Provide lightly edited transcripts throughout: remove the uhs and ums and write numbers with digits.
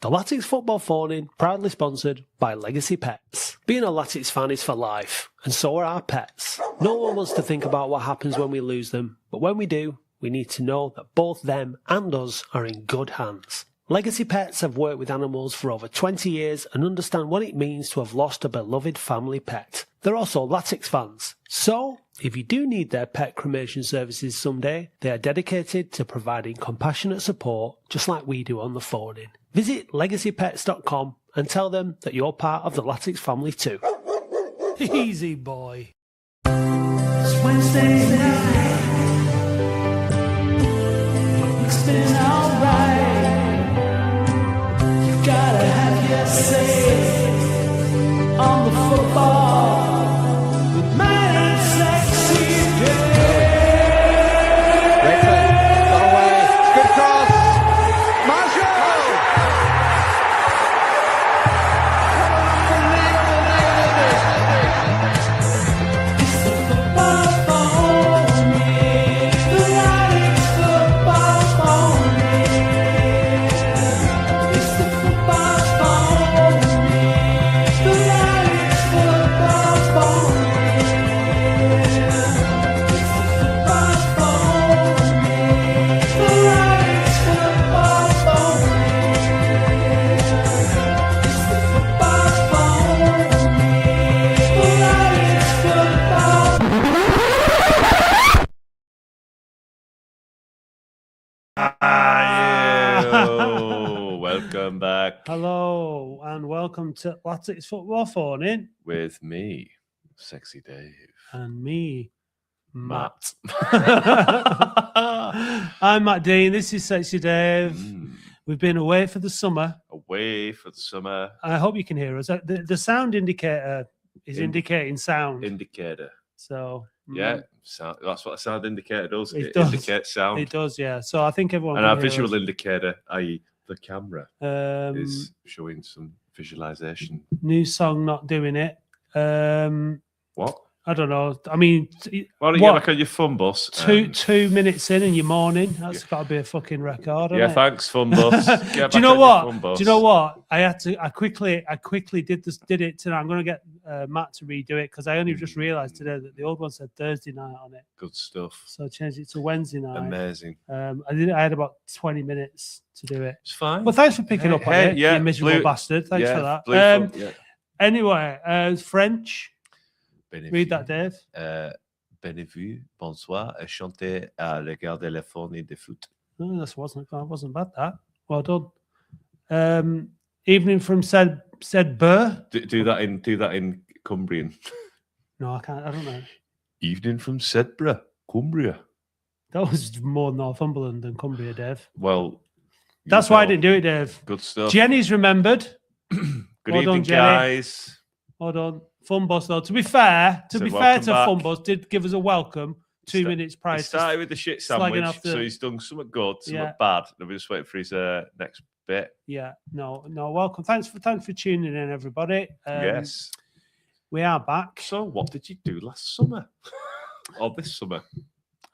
The Latics Football Phone-In, proudly sponsored by Legacy Pets. Being a Latics fan is for life, and so are our pets. No one wants to think about what happens when we lose them, but when we do, we need to know that both them and us are in good hands. Legacy Pets have worked with animals for over 20 years and understand what it means to have lost a beloved family pet. They're also Latics fans, so if you do need their pet cremation services someday, they are dedicated to providing compassionate support just like we do on the phone-in. Visit legacypets.com and tell them that you're part of the Latics family too. Easy boy. It's Wednesday night. It's been alright. You gotta have your say on the football with mine and sexy Dave. Rickman, got away, good cross, Marshall! It's the football phone-in, the Latics football phone-in. It's the football phone-in, the Latics football phone-in. It's the football phone-in, the Latics football phone-in. It's the football phone-in, the Latics football. Welcome back Hello and welcome to Latics Football Phone-In with me, Sexy Dave. and me, Matt. Matt. I'm Matt Dean, this is Sexy Dave. We've been away for the summer. Away for the summer. I hope you can hear us. The sound indicator is indicating sound. Indicator. So Yeah, sound, that's what a sound indicator does. It It does. indicates sound. it does, yeah. So I think everyone And can our hear visual us. indicator, i.e. the camera, is Um, showing some visualization. new song not doing it. What? I don't know. I mean, Why don't you what? get back on your fun bus? two minutes in and you're mourning. That's got to be a fucking record. Yeah, hasn't it? thanks, fun bus. Get Do you back know on your what? fun bus. Do you know what? I quickly did it tonight. I'm going to get Matt to redo it because I only just realised today that the old one said Thursday night on it, Good stuff. so I changed it to Wednesday night. Amazing. I had about 20 minutes to do it. It's fine. Well, thanks for picking up on it, yeah, you miserable blue- bastard. Thanks yeah, for that. blue phone, yeah. Anyway, French. Read that, Dave. Benvenue, bonsoir, chanter à regarder le phone de foot. Oh, that wasn't bad. That well done. Evening from said Burr. Do that in Cumbrian. No, I can't. I don't know. Evening from Sedborough, Cumbria. That was more Northumberland than Cumbria, Dave. Well, That's why I didn't do it, Dave. Good stuff. Jenny's remembered. Good Well evening, done, Jenny. guys. Hold on. Fun Bus, though. To be fair So to welcome back. Fun Bus, did give us a welcome 2 minutes prior He to started with the shit slagging sandwich, off the- so he's done something good, something Yeah. bad. Then we're just waiting for his next bit. Yeah, no, welcome. Thanks for tuning in, everybody. Yes. We are back. So, what did you do last summer? Or this summer?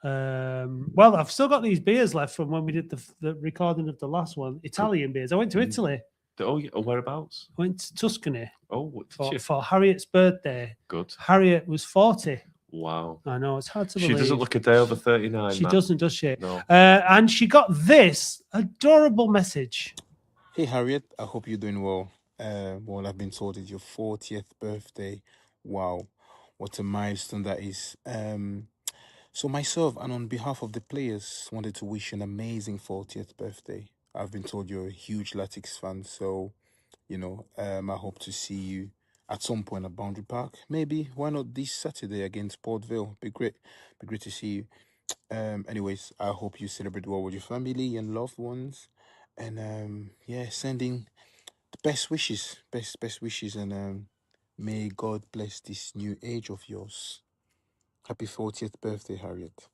Well, I've still got these beers left from when we did the recording of the last one. Italian beers. I went to Italy. Oh, whereabouts? I went to Tuscany Oh, what did you? for Harriet's birthday. Good. Harriet was 40. Wow. I know, it's hard to She believe. doesn't look a day over 39. She Matt. doesn't, does she? No. And she got this adorable message. Hey Harriet, I hope you're doing well. Well, I've been told it's your 40th birthday. Wow, what a milestone that is. So myself and on behalf of the players, wanted to wish you an amazing 40th birthday. I've been told you're a huge Latics fan, so I hope to see you at some point at Boundary Park. Maybe why not this Saturday against Port Vale? Be great to see you. Anyways, I hope you celebrate well with your family and loved ones, and sending the best wishes, best wishes, and may God bless this new age of yours. Happy 40th birthday, Harriet.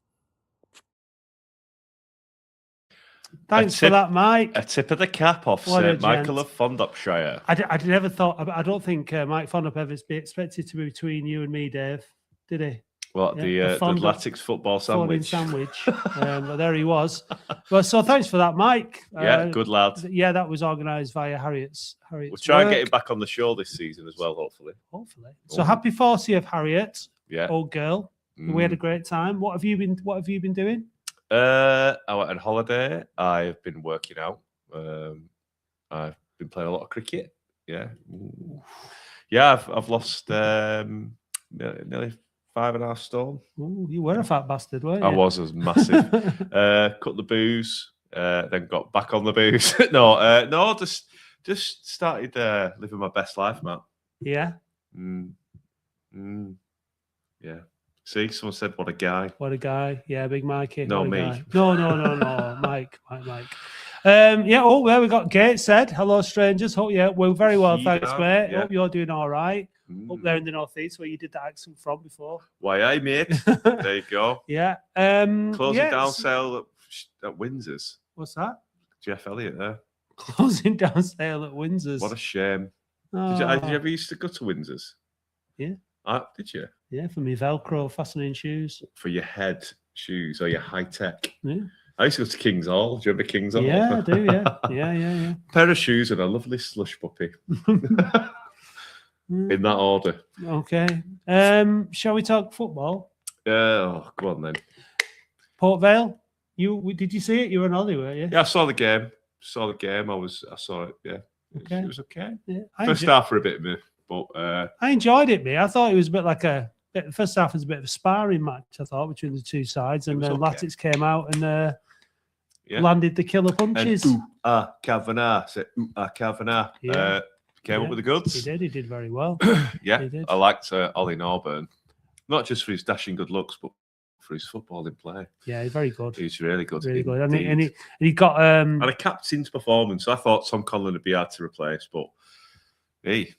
Thanks for that, Mike. A tip of the cap off What a St Michael gent. of Fondopshire. I never thought. I don't think Mike Fondop ever expected to be between you and me, Dave. Did he? What, Yeah, the fond of- Latics football Phone-in sandwich? sandwich. But there he was. Well, so thanks for that, Mike. Yeah, good lad. Yeah, that was organised via Harriet's. We'll try and get work. him back on the show this season as well, hopefully. Hopefully. So happy 40th, Harriet. Yeah. Old girl. We had a great time. What have you been doing? I went on holiday. I've been working out. I've been playing a lot of cricket. Yeah. Yeah, I've lost nearly 5.5 stone. Ooh, you were a fat bastard, weren't you? I was massive. Cut the booze, then got back on the booze. No, just started living my best life, Matt. Yeah. Yeah. See, someone said, "What a guy." What a guy. Yeah, big Mikey. No, What a me. guy. No. Mike. Yeah, well, we got Gates said, hello, strangers. Hope we're very well, thanks, mate. Yeah. Hope you're doing all right. Up there in the northeast where you did that accent from before. Why, aye, mate. There you go. Yeah. Closing down sale at Windsor's. What's that? Jeff Elliott there. Closing down sale at Windsor's. What a shame. Oh. Did you ever used to go to Windsor's? Yeah. Did you? Yeah, for me Velcro fastening shoes. For your head shoes or your high tech? Yeah. I used to go to King's Hall. Do you remember King's Hall? Yeah, I do, yeah. Yeah. Pair of shoes and a lovely slush puppy. In that order. Okay. Shall we talk football? Oh, go on then. Port Vale. Did you see it? You were on holiday, weren't you? Yeah, I saw the game. I saw it. Yeah. Okay. It was okay. Yeah. First half for a bit, but I enjoyed it, mate. I thought it was a bit like the first half was a bit of a sparring match, I thought, between the two sides. And then Latics came out and landed the killer punches. And Kavanagh. Said, Kavanagh. Yeah. Came up with the goods. He did very well. Yeah, He did. I liked Ollie Norburn. Not just for his dashing good looks, but for his footballing play. Yeah, he's very good. He's really good. Really good. And indeed. he got and a captain's performance. I thought Tom Conlon would be hard to replace, but he's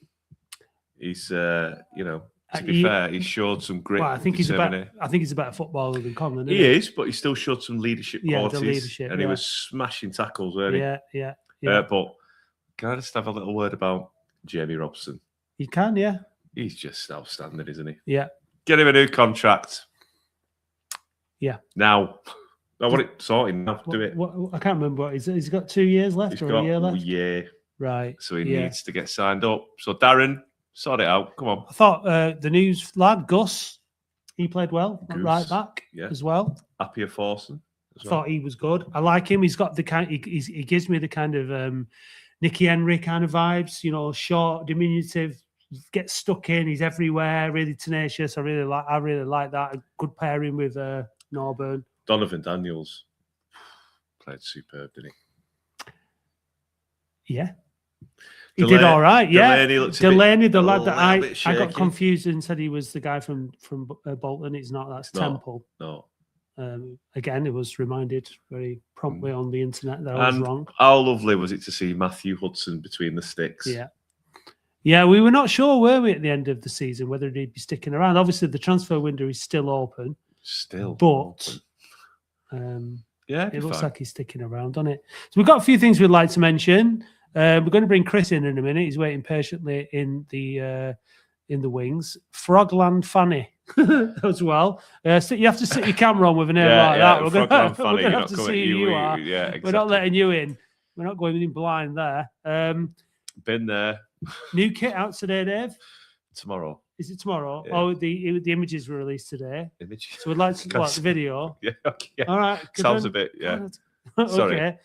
to be fair, he showed some grit. Well, I think he's a better footballer than Conlon. He is, but he still showed some leadership qualities. The leadership, and he was smashing tackles, wasn't he? Yeah. But can I just have a little word about Jamie Robson? You can, yeah. He's just outstanding, isn't he? Yeah. Get him a new contract. Yeah. Now. I want it sorted now. Do it. I can't remember what he's got 2 years left or a year left. Yeah. Right. So he needs to get signed up. So Darren, sort it out. Come on. I thought the news lad, Gus, he played well at right back as well. Appiah Forson. I thought he was good. I like him. He's got the kind. He gives me the kind of Nicky Henry kind of vibes. Short, diminutive, gets stuck in. He's everywhere. Really tenacious. I really like that. A good pairing with Norburn. Donovan Daniels played superb, didn't he? Yeah. He did all right, yeah. Delaney, the lad that I got confused and said he was the guy from Bolton. It's not. That's Temple. No. Again, it was reminded very promptly on the internet that I was wrong. How lovely was it to see Matthew Hudson between the sticks? Yeah, we were not sure, were we, at the end of the season, whether he'd be sticking around. Obviously, the transfer window is still open. But it looks like he's sticking around, doesn't it? So we've got a few things we'd like to mention. We're going to bring Chris in a minute. He's waiting patiently in the wings. Frogland Fanny as well. So you have to sit your camera on with an air like that. We're going to have to see who you are. Yeah, exactly. We're not letting you in. We're not going in blind there. Been there. New kit out today, Dave. Tomorrow. Is it tomorrow? Yeah. Oh, the images were released today. Images. So we'd like to watch the video. Yeah. Okay. All right. Sounds a bit. Yeah. Sorry.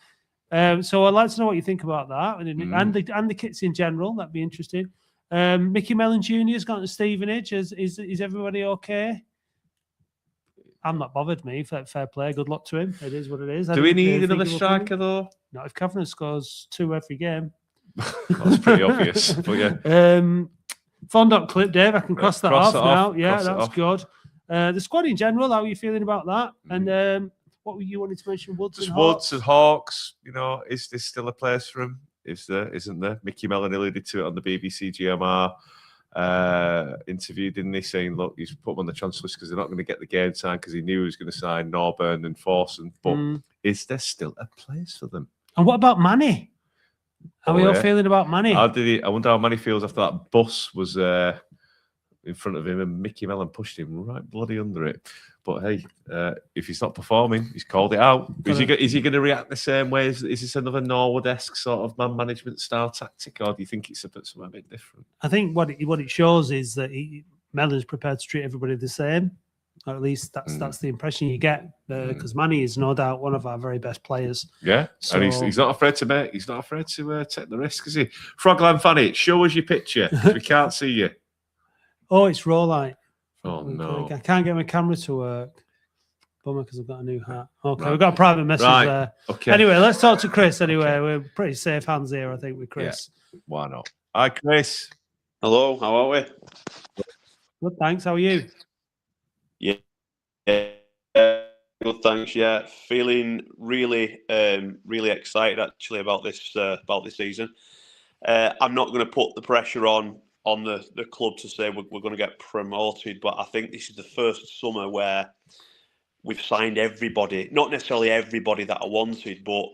Okay. So I'd like to know what you think about that and the kits in general. That'd be interesting. Mickey Mellon Jr. has gone to Stevenage. Is everybody okay? I'm not bothered, me. Fair play. Good luck to him. It is what it is. Do we need another striker, though? Not if Kavanagh scores 2 every game. That's pretty obvious. But yeah. Fondant clip, Dave. I can cross that off now. Yeah, that's good. The squad in general, how are you feeling about that? And what were you wanting to mention? Woods and Hawks. Is this still a place for him? Isn't there? Mickey Mellon alluded to it on the BBC GMR interview, didn't he? Saying, look, he's put them on the transfer list because they're not going to get the game time because he knew he was going to sign Norburn and Forson. But is there still a place for them? And what about Manny? How are we all feeling about Manny? I wonder how Manny feels after that bus was, in front of him, and Mickey Mellon pushed him right bloody under it. But hey, if he's not performing, he's called it out. Is he going to react the same way? Is this another Norwood-esque sort of man management style tactic, or do you think it's something a bit different? I think what it shows is that Mellon's prepared to treat everybody the same. Or at least that's the impression you get, because Manny is no doubt one of our very best players. Yeah, so, and he's not afraid to take the risk, is he? Frogland Fanny, show us your picture, 'cause we can't see you. Oh, it's raw light. Oh no, I can't get my camera to work. Bummer, because I've got a new hat. Okay, Right. we've got a private message there. Okay. Anyway, let's talk to Chris. Anyway, we're pretty safe hands here, I think, with Chris. Why not? Hi, Chris. Hello, how are we? Good, thanks. How are you? Yeah, good, thanks. Yeah, feeling really, really excited actually about this season. I'm not going to put the pressure on the club to say we're going to get promoted, but I think this is the first summer where we've signed everybody, not necessarily everybody that I wanted, but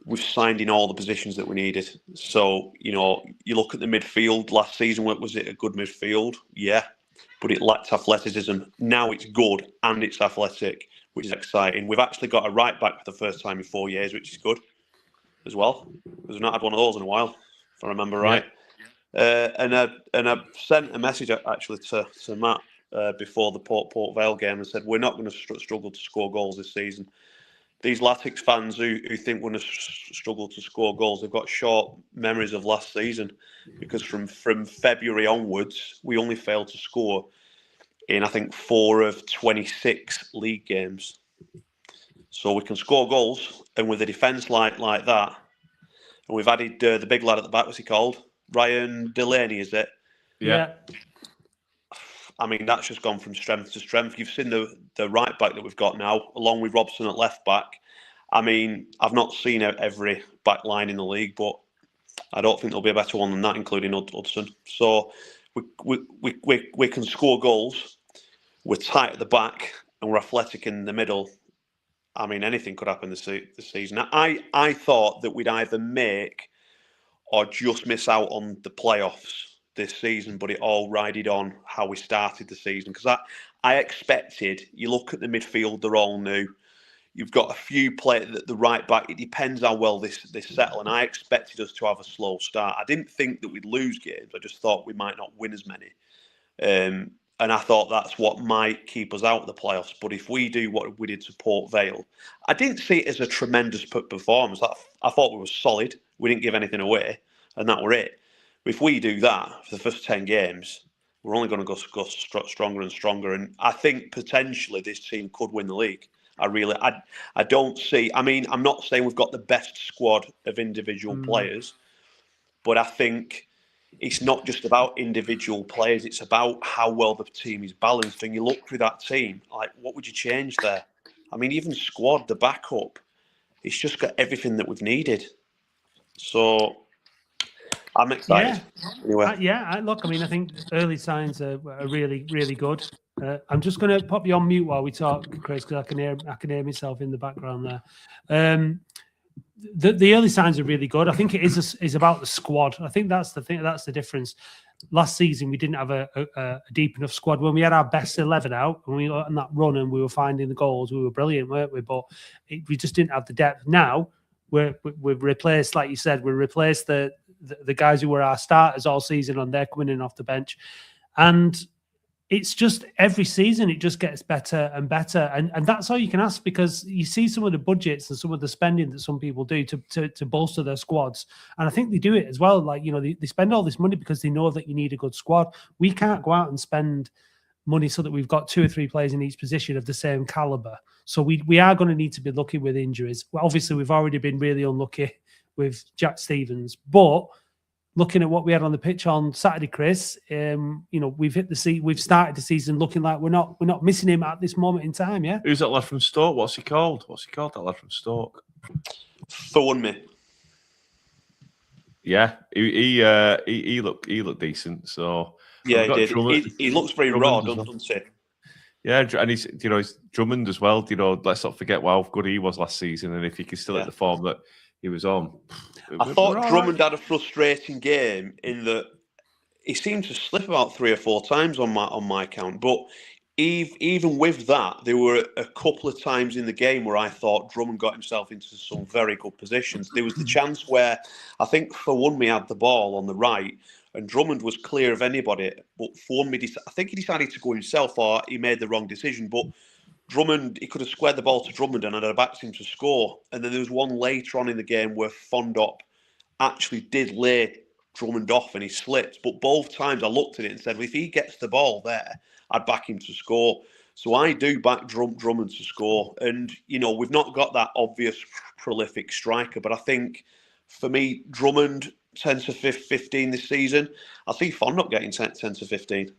we've signed in all the positions that we needed. So, you look at the midfield last season, was it a good midfield? Yeah, but it lacked athleticism. Now it's good and it's athletic, which is exciting. We've actually got a right back for the first time in 4 years, which is good as well. We've not had one of those in a while, if I remember right. And I sent a message actually to Matt before the Port Vale game and said, we're not going to struggle to score goals this season. These Latics fans who think we're going to struggle to score goals, they've got short memories of last season, because from February onwards, we only failed to score in, I think, 4 of 26 league games. So we can score goals, and with a defence like that, and we've added the big lad at the back, what's he called? Ryan Delaney, is it? Yeah. I mean, that's just gone from strength to strength. You've seen the right back that we've got now, along with Robson at left back. I mean, I've not seen every back line in the league, but I don't think there'll be a better one than that, including Hudson. So we can score goals. We're tight at the back and we're athletic in the middle. I mean, anything could happen this season. I thought that we'd either make or just miss out on the playoffs this season, but it all rided on how we started the season. Because I expected, you look at the midfield, they're all new. You've got a few players at the right back. It depends how well this settle. And I expected us to have a slow start. I didn't think that we'd lose games. I just thought we might not win as many. And I thought that's what might keep us out of the playoffs. But if we do what we did to Port Vale, I didn't see it as a tremendous performance. I thought we were solid. We didn't give anything away, and that were it. If we do that for the first 10 games, we're only going to go stronger and stronger. And I think potentially this team could win the league. I don't see. I mean, I'm not saying we've got the best squad of individual players, but I think it's not just about individual players. It's about how well the team is balanced. And you look through that team, like, what would you change there? I mean, even squad, the backup, it's just got everything that we've needed. So I'm excited. Yeah. Anyway. Look, I mean, I think early signs are really, really good. I'm just going to pop you on mute while we talk, Chris, because I can hear myself in the background there. The early signs are really good. I think it is about the squad. I think that's the thing. That's the difference. Last season we didn't have a deep enough squad. When we had our best 11 out and we were on that run and we were finding the goals, we were brilliant, weren't we? But we just didn't have the depth. Now we've replaced, like you said, we replaced the guys who were our starters all season and they're coming in off the bench. And it's just every season it just gets better and better. And that's all you can ask, because you see some of the budgets and some of the spending that some people do to bolster their squads. And I think they do it as well. Like, they spend all this money because they know that you need a good squad. We can't go out and spend money so that we've got 2 or 3 players in each position of the same caliber. So we are going to need to be lucky with injuries. Well, obviously, we've already been really unlucky with Jack Stevens, but looking at what we had on the pitch on Saturday, Chris, we've started the season looking like we're not missing him at this moment in time. Yeah. Who's that lad from Stoke? What's he called? That lad from Stoke? Thornby. Yeah, he looked decent. So yeah, he did. He looks very raw, doesn't he? Yeah, and he's Drummond as well. Let's not forget how good he was last season, and if he can still hit the form that he was on. I thought Drummond had a frustrating game in that he seemed to slip about 3 or 4 times on my count. But even with that, there were a couple of times in the game where I thought Drummond got himself into some very good positions. There was the chance where I think Fawunmi had the ball on the right, and Drummond was clear of anybody. But Fawunmi, I think he decided to go himself, or he made the wrong decision. But Drummond, he could have squared the ball to Drummond and had backed him to score. And then there was one later on in the game where Fondop actually did lay Drummond off and he slipped. But both times I looked at it and said, well, if he gets the ball there, I'd back him to score. So I do back Drummond to score. And, you know, we've not got that obvious prolific striker. But I think, for me, Drummond, 10 to 15 this season. I see Fondop getting 10 to 15.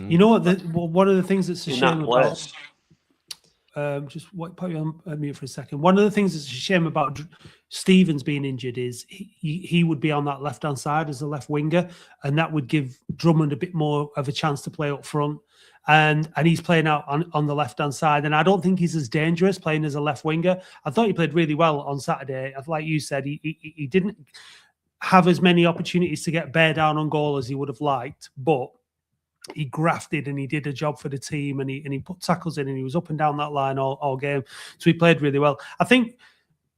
You know what? One of the things that's a In shame that about... place. Put you on mute for a second. One of the things that's a shame about Stevens being injured is he would be on that left-hand side as a left winger, and that would give Drummond a bit more of a chance to play up front. And he's playing out on the left-hand side, and I don't think he's as dangerous playing as a left winger. I thought he played really well on Saturday. Like you said, he didn't have as many opportunities to get bear down on goal as he would have liked, but he grafted and he did a job for the team, and he put tackles in and he was up and down that line all game. So he played really well. I think,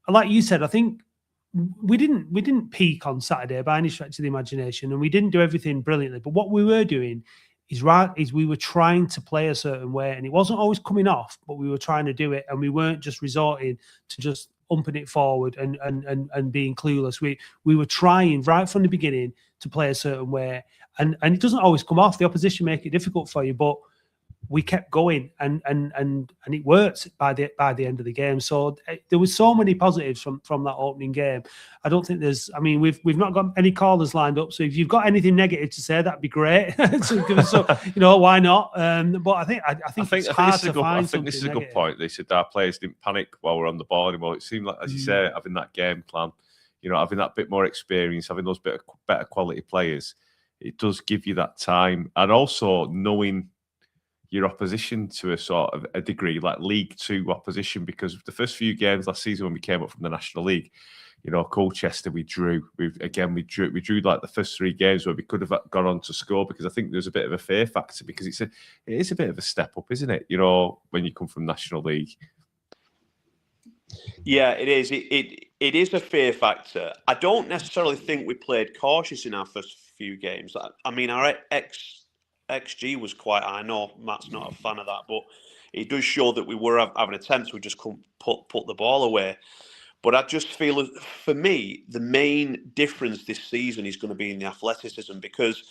like you said, I think we didn't peak on Saturday by any stretch of the imagination, and we didn't do everything brilliantly. But what we were doing is we were trying to play a certain way, and it wasn't always coming off, but we were trying to do it, and we weren't just resorting to just umping it forward and being clueless. We were trying right from the beginning to play a certain way. And it doesn't always come off. The opposition make it difficult for you, but we kept going, and it worked by the end of the game. So there was so many positives from that opening game. I don't think there's. I mean, we've not got any callers lined up. So if you've got anything negative to say, that'd be great. So give us, why not? But I think it's hard to find. I think this is a good point. They said our players didn't panic while we're on the ball anymore. It seemed like, as you say, having that game plan, having that bit more experience, having those better quality players. It does give you that time, and also knowing your opposition to a sort of a degree, like League Two opposition, because the first few games last season when we came up from the National League, Colchester we drew. We drew like the first 3 games where we could have gone on to score, because I think there's a bit of a fear factor, because it is a bit of a step up, isn't it? When you come from National League. Yeah, it is. It is a fear factor. I don't necessarily think we played cautious in our first few games. I mean, our XG was quite high. I know Matt's not a fan of that, but it does show that we were having attempts. We just couldn't put the ball away. But I just feel, for me, the main difference this season is going to be in the athleticism, because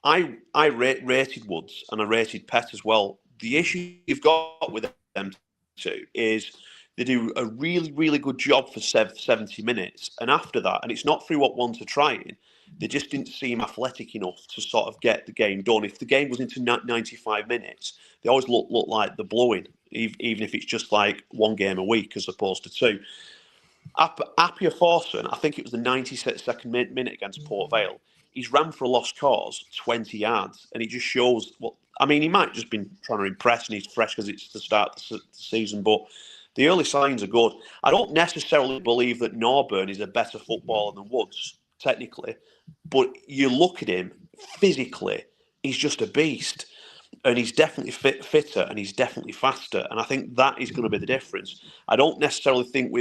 I rated Woods and I rated Pett as well. The issue you've got with them two is they do a really, really good job for 70 minutes. And after that, and it's not through what ones are trying, they just didn't seem athletic enough to sort of get the game done. If the game was into 95 minutes, they always look like they're blowing, even if it's just like 1 game a week as opposed to 2. Appiah Forson, I think it was the 92nd minute against Port Vale, he's ran for a lost cause 20 yards, and it just shows he might just been trying to impress, and he's fresh because it's the start of the season, but the early signs are good. I don't necessarily believe that Norburn is a better footballer than Woods, technically, but you look at him physically, he's just a beast, and he's definitely fitter, and he's definitely faster, and I think that is going to be the difference. I don't necessarily think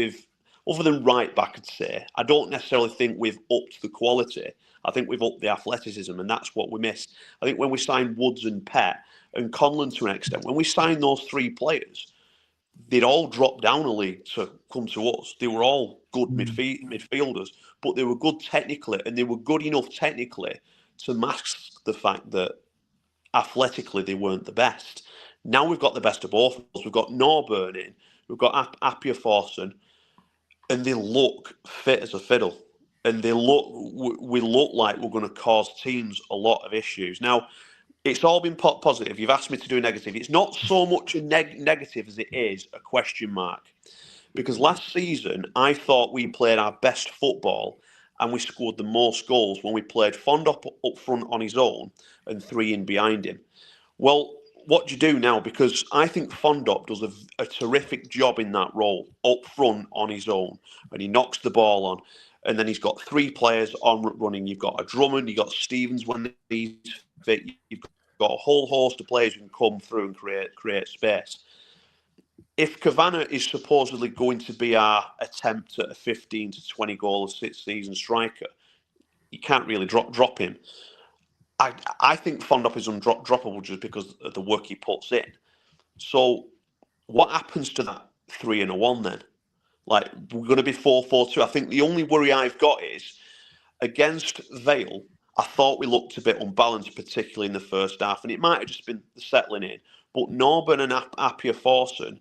other than right back, I'd say, I don't necessarily think we've upped the quality. I think we've upped the athleticism, and that's what we missed. I think when we signed Woods and Pett and Conlon to an extent, when we signed those 3 players, they'd all dropped down a league to come to us. They were all good midfielders, but they were good technically, and they were good enough technically to mask the fact that athletically they weren't the best. Now we've got the best of both of us. We've got Norburn in, we've got Appiah Forson, and they look fit as a fiddle. And we look like we're going to cause teams a lot of issues. Now, it's all been positive. You've asked me to do a negative. It's not so much a negative as it is a question mark. Because last season, I thought we played our best football and we scored the most goals when we played Fondop up front on his own and 3 in behind him. Well, what do you do now? Because I think Fondop does a terrific job in that role, up front on his own, and he knocks the ball on. and then he's got 3 players on running. You've got a Drummond, you've got Stevens when he's fit, you've got a whole host of players who can come through and create space. If Kavanagh is supposedly going to be our attempt at a 15 to 20 goal season striker, you can't really drop him. I think Fondop is undroppable just because of the work he puts in. So what happens to that 3 and a 1 then? Like, we're going to be 4-4-2. I think the only worry I've got is against Vale, I thought we looked a bit unbalanced, particularly in the first half, and it might have just been the settling in. But Norburn and Appiah Forson,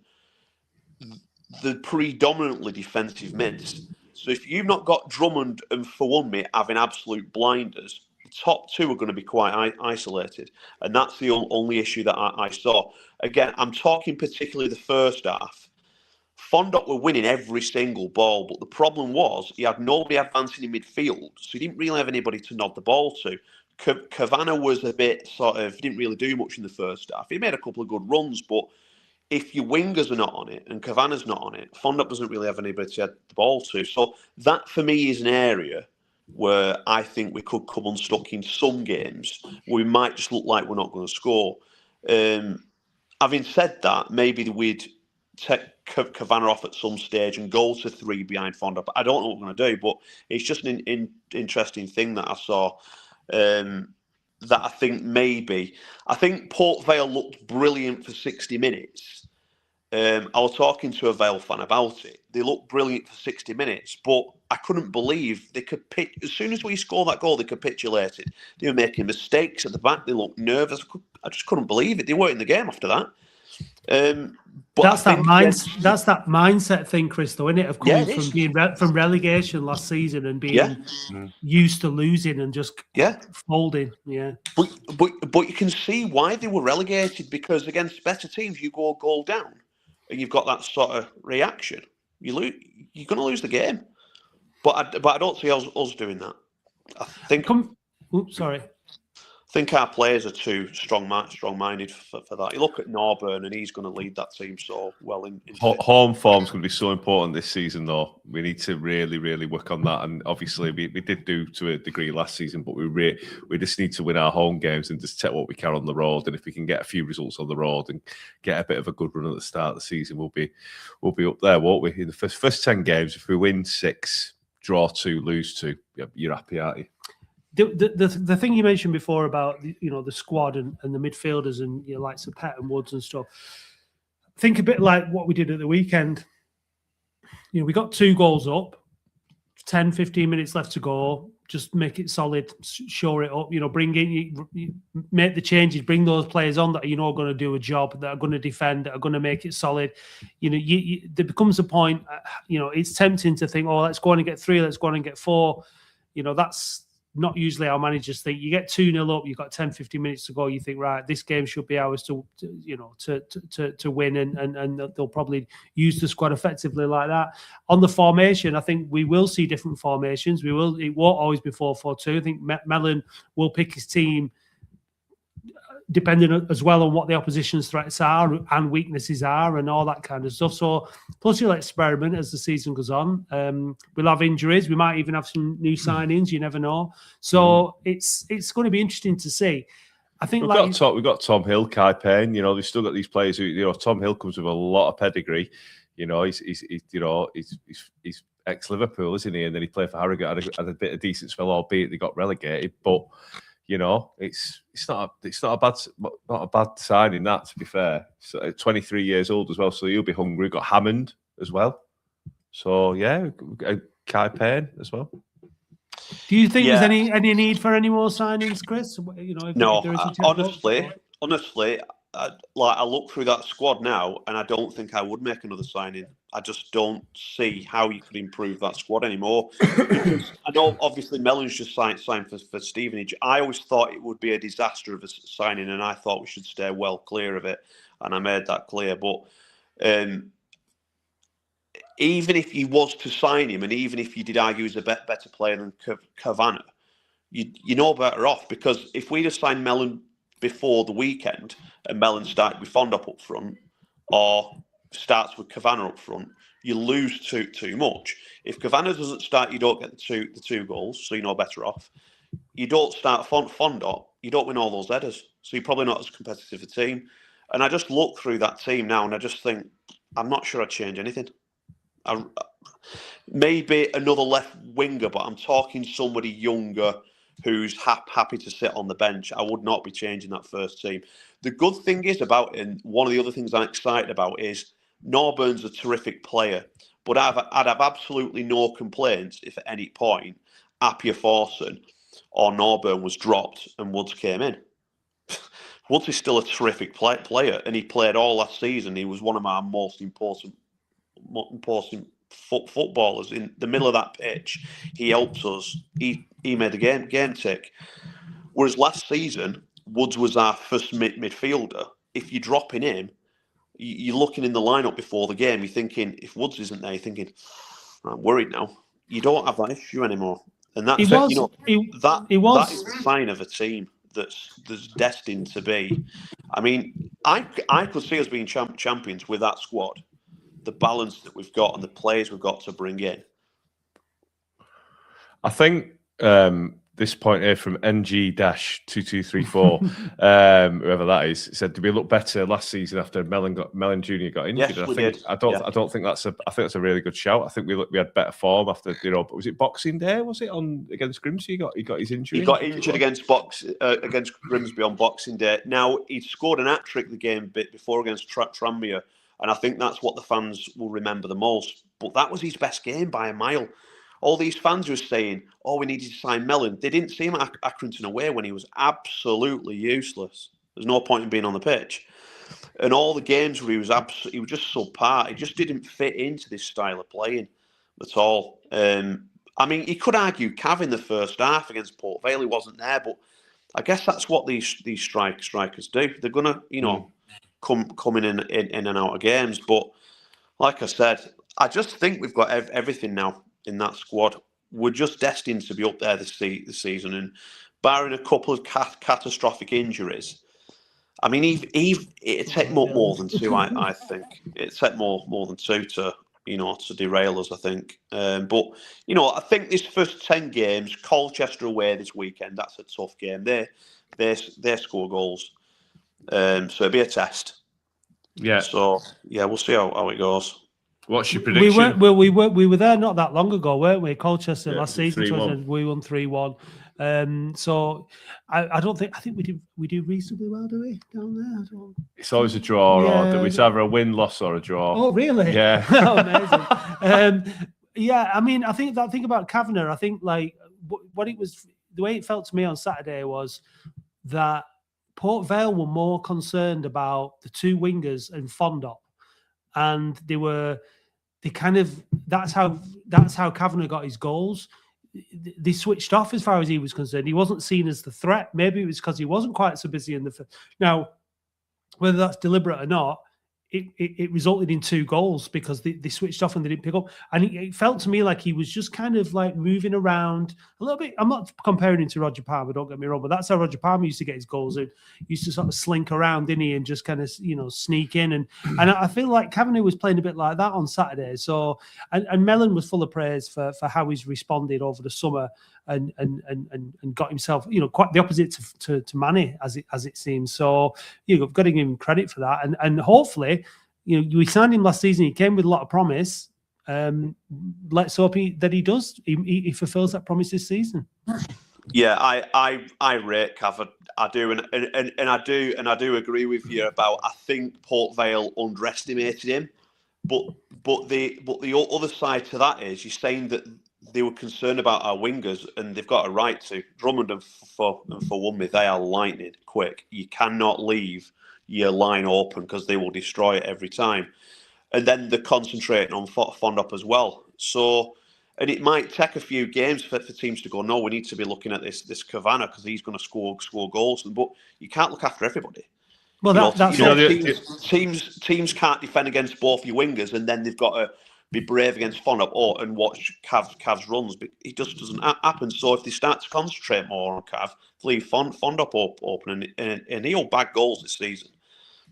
the predominantly defensive mids. So if you've not got Drummond and Fawunmi having absolute blinders, the top 2 are going to be quite isolated. And that's the only issue that I saw. Again, I'm talking particularly the first half. Fondop were winning every single ball, but the problem was he had nobody advancing in midfield, so he didn't really have anybody to nod the ball to. Kavanagh was a bit didn't really do much in the first half. He made a couple of good runs, but if your wingers are not on it and Kavanagh's not on it, Fondop doesn't really have anybody to add the ball to. So that, for me, is an area where I think we could come unstuck in some games where we might just look like we're not going to score. Having said that, maybe we'd take Kavanagh off at some stage and go to 3 behind Fondop. I don't know what we're going to do, but it's just an interesting thing that I saw. That I think Port Vale looked brilliant for 60 minutes. I was talking to a Vale fan about it. They looked brilliant for 60 minutes, but I couldn't believe they could pitch. As soon as we scored that goal, they capitulated. They were making mistakes at the back. They looked nervous. I just couldn't believe it. They weren't in the game after that. But that's that mindset thing, Chris, though, isn't it? Of coming from being from relegation last season and being used to losing and just folding. Yeah. But you can see why they were relegated, because against better teams, you go a goal down and you've got that sort of reaction. You're going to lose the game. But I don't see us doing that. I think. I think our players are too strong-minded for that. You look at Norburn, and he's going to lead that team so well. Home form's going to be so important this season, though. We need to really, really work on that. And obviously, we did do to a degree last season, but we just need to win our home games and just take what we can on the road. And if we can get a few results on the road and get a bit of a good run at the start of the season, we'll be up there, won't we? In the first 10 games, if we win 6, draw 2, lose 2, you're happy, aren't you? The thing you mentioned before about the squad and the midfielders and your likes of Pett and Woods and stuff, think a bit like what we did at the weekend. We got 2 goals up, 10, 15 minutes left to go. Just make it solid, shore it up. Bring in, you make the changes, bring those players on that are going to do a job, that are going to defend, that are going to make it solid. There becomes a point. It's tempting to think, let's go on and get 3, let's go on and get 4. That's not usually how managers think. You get 2-0 up, you've got 10, 15 minutes to go, you think, right, this game should be ours to win, and they'll probably use the squad effectively like that. On the formation, I think we will see different formations. It won't always be 4-4-2. I think Mellon will pick his team depending as well on what the opposition's threats are and weaknesses are and all that kind of stuff. So plus you'll experiment as the season goes on. We'll have injuries. We might even have some new signings. You never know. So it's going to be interesting to see. I think we've got Tom Hill, Kai Payne. They've still got these players who, Tom Hill comes with a lot of pedigree. He's ex-Liverpool, isn't he? And then he played for Harrogate, had a bit of decent spell, albeit they got relegated. But it's not a bad signing, that, to be fair. So 23 years old as well, so he'll be hungry. Got Hammond as well. So Kai Payne as well. Do you think there's any need for any more signings, Chris? No, honestly, I look through that squad now, and I don't think I would make another signing. I just don't see how you could improve that squad anymore. Because I know, obviously, Mellon's just signed for Stevenage. I always thought it would be a disaster of a signing, and I thought we should stay well clear of it, and I made that clear. But even if you was to sign him, and even if you did argue he's a better player than Kavanagh, you're better off, because if we'd have signed Mellon before the weekend and Mellon started with Fondop up front, or starts with Kavanagh up front, you lose too much. If Kavanagh doesn't start, you don't get the two goals, so you're no better off. You don't start Fondop, you don't win all those headers, so you're probably not as competitive a team. And I just look through that team now, and I just think I'm not sure I'd change anything. Maybe another left winger, but I'm talking somebody younger who's happy to sit on the bench. I would not be changing that first team. The good thing is about it, and one of the other things I'm excited about is Norburn's a terrific player, but I'd have absolutely no complaints if at any point Appiah Forson or Norburn was dropped and Woods came in. Woods is still a terrific player, and he played all last season. He was one of our most important footballers in the middle of that pitch. He helps us. He made the game tick. Whereas last season, Woods was our first midfielder. If you're dropping him, you're looking in the lineup before the game. You're thinking, if Woods isn't there, you're thinking, I'm worried now. You don't have that issue anymore, and that's that is the sign of a team that's destined to be. I mean, I could see us being champions with that squad. The balance that we've got and the players we've got to bring in. I think this point here from NG-2234, whoever that is, said, "Did we look better last season after Mellon Jr. got injured?" Yes, I don't think that's a really good shout. I think we had better form after, was it Boxing Day? Was it on against Grimsby? He got his injury. He got injured against Grimsby on Boxing Day. Now he'd scored an hat-trick the game bit before against Tranmere, and I think that's what the fans will remember the most. But that was his best game by a mile. All these fans were saying, "Oh, we needed to sign Mellon." They didn't see him at Accrington away when he was absolutely useless. There's no point in being on the pitch. And all the games where he was just subpar. He just didn't fit into this style of playing at all. I mean, you could argue Cav in the first half against Port Vale, he wasn't there, but I guess that's what these strikers do. They're gonna, come in and out of games. But like I said, I just think we've got everything now in that squad. We're just destined to be up there this season, and barring a couple of catastrophic injuries, I mean, it'd take more than two. I think it'd take more than two to derail us. I think, but I think this first 10 games, Colchester away this weekend, that's a tough game. They score goals, so it'll be a test. Yeah. So we'll see how it goes. What's your prediction? We were there not that long ago, weren't we? Colchester last season, 3-1. we won 3-1. So I think we do reasonably well, do we, down there? It's always a draw, or it's either a win, loss, or a draw. Oh, really? Yeah. Oh, amazing. I mean, I think that thing about Kavanagh, I think like what it was, the way it felt to me on Saturday was that Port Vale were more concerned about the two wingers and Fondop, and that's how Kavanagh got his goals. They switched off as far as he was concerned. He wasn't seen as the threat. Maybe it was because he wasn't quite so busy in the now, whether that's deliberate or not, it resulted in 2 goals because they switched off and they didn't pick up. And it felt to me like he was just kind of like moving around a little bit. I'm not comparing him to Roger Palmer, don't get me wrong, but that's how Roger Palmer used to get his goals in. He used to sort of slink around, didn't he, and just kind of, sneak in. And I feel like Kavanagh was playing a bit like that on Saturday. So, and Mellon was full of praise for how he's responded over the summer and got himself, quite the opposite to Manny as it seems. So you've got to give him credit for that. And hopefully, we signed him last season. He came with a lot of promise. Let's hope that he does. He fulfills that promise this season. Yeah, I rate Cav. I do, and I do agree with you about. I think Port Vale underestimated him, but the other side to that is you're saying that they were concerned about our wingers, and they've got a right to. Drummond and for Wunmi, they are lightning quick. You cannot leave your line open because they will destroy it every time. And then they're concentrating on Fondop as well. So, and it might take a few games for teams to go, no, we need to be looking at this Kavanagh because he's going to score goals. But you can't look after everybody. Well, teams can't defend against both your wingers, and then they've got to be brave against Fondop and watch Cav's runs. But it just doesn't happen. So if they start to concentrate more on Cav, leave Fondop open, and he'll bag goals this season.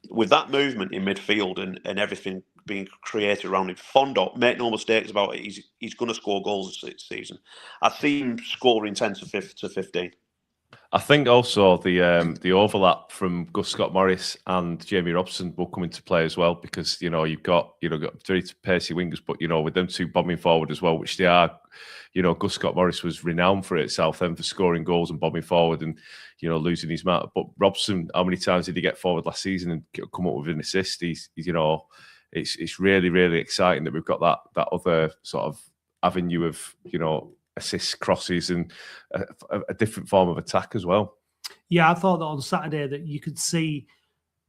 With that movement in midfield and everything being created around him. Fondop, make no mistakes about it, he's going to score goals this season. I see him scoring 10 to 15. I think also the overlap from Gus Scott-Morris and Jamie Robson will come into play as well, because you've got very pacey wingers, but with them two bombing forward as well, which they are. Gus Scott-Morris was renowned for it at Southend for scoring goals and bombing forward and losing his mark. But Robson, how many times did he get forward last season and come up with an assist? He's it's really, really exciting that we've got that other sort of avenue of assists, crosses, and a different form of attack as well. Yeah, I thought that on Saturday that you could see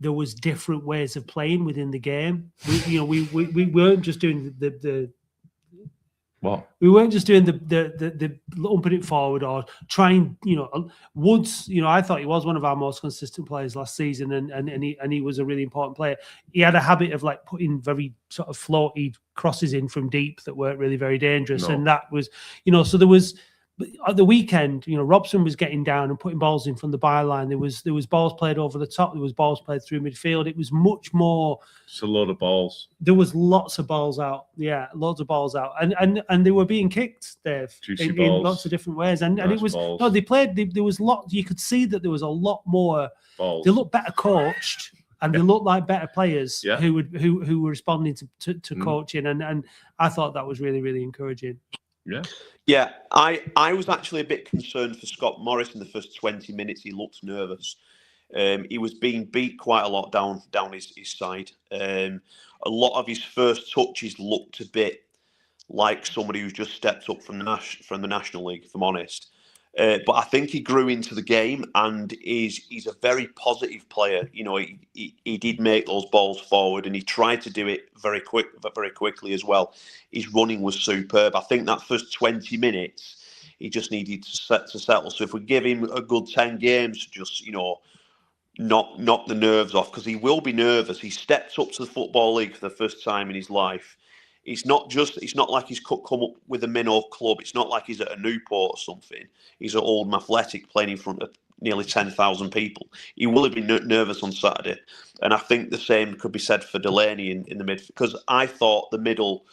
there was different ways of playing within the game. We weren't just doing the what? We weren't just doing the lumping it forward or trying. Woods. I thought he was one of our most consistent players last season, and he was a really important player. He had a habit of like putting very sort of floaty crosses in from deep that weren't really very dangerous, and that was so there was. But at the weekend, Robson was getting down and putting balls in from the byline. There was balls played over the top. There was balls played through midfield. It was much more. It's a lot of balls. There was lots of balls out. Yeah, loads of balls out, and they were being kicked, Dave, in lots of different ways. And it was balls. no, they played. There was lot. You could see that there was a lot more balls. They looked better coached. And they looked like better players who were responding to coaching, and I thought that was really, really encouraging. Yeah, I was actually a bit concerned for Scott-Morris in the first 20 minutes. He looked nervous. He was being beat quite a lot down his side. A lot of his first touches looked a bit like somebody who's just stepped up from the National League, if I'm honest. But I think he grew into the game, and he's a very positive player. He did make those balls forward, and he tried to do it very quickly as well. His running was superb. I think that first 20 minutes, he just needed to settle. So if we give him a good 10 games, just knock the nerves off, because he will be nervous. He stepped up to the Football League for the first time in his life. It's not like he's come up with a minnow club. It's not like he's at a Newport or something. He's at Oldham Athletic playing in front of nearly 10,000 people. He will have been nervous on Saturday. And I think the same could be said for Delaney in the mid, because I thought the middle,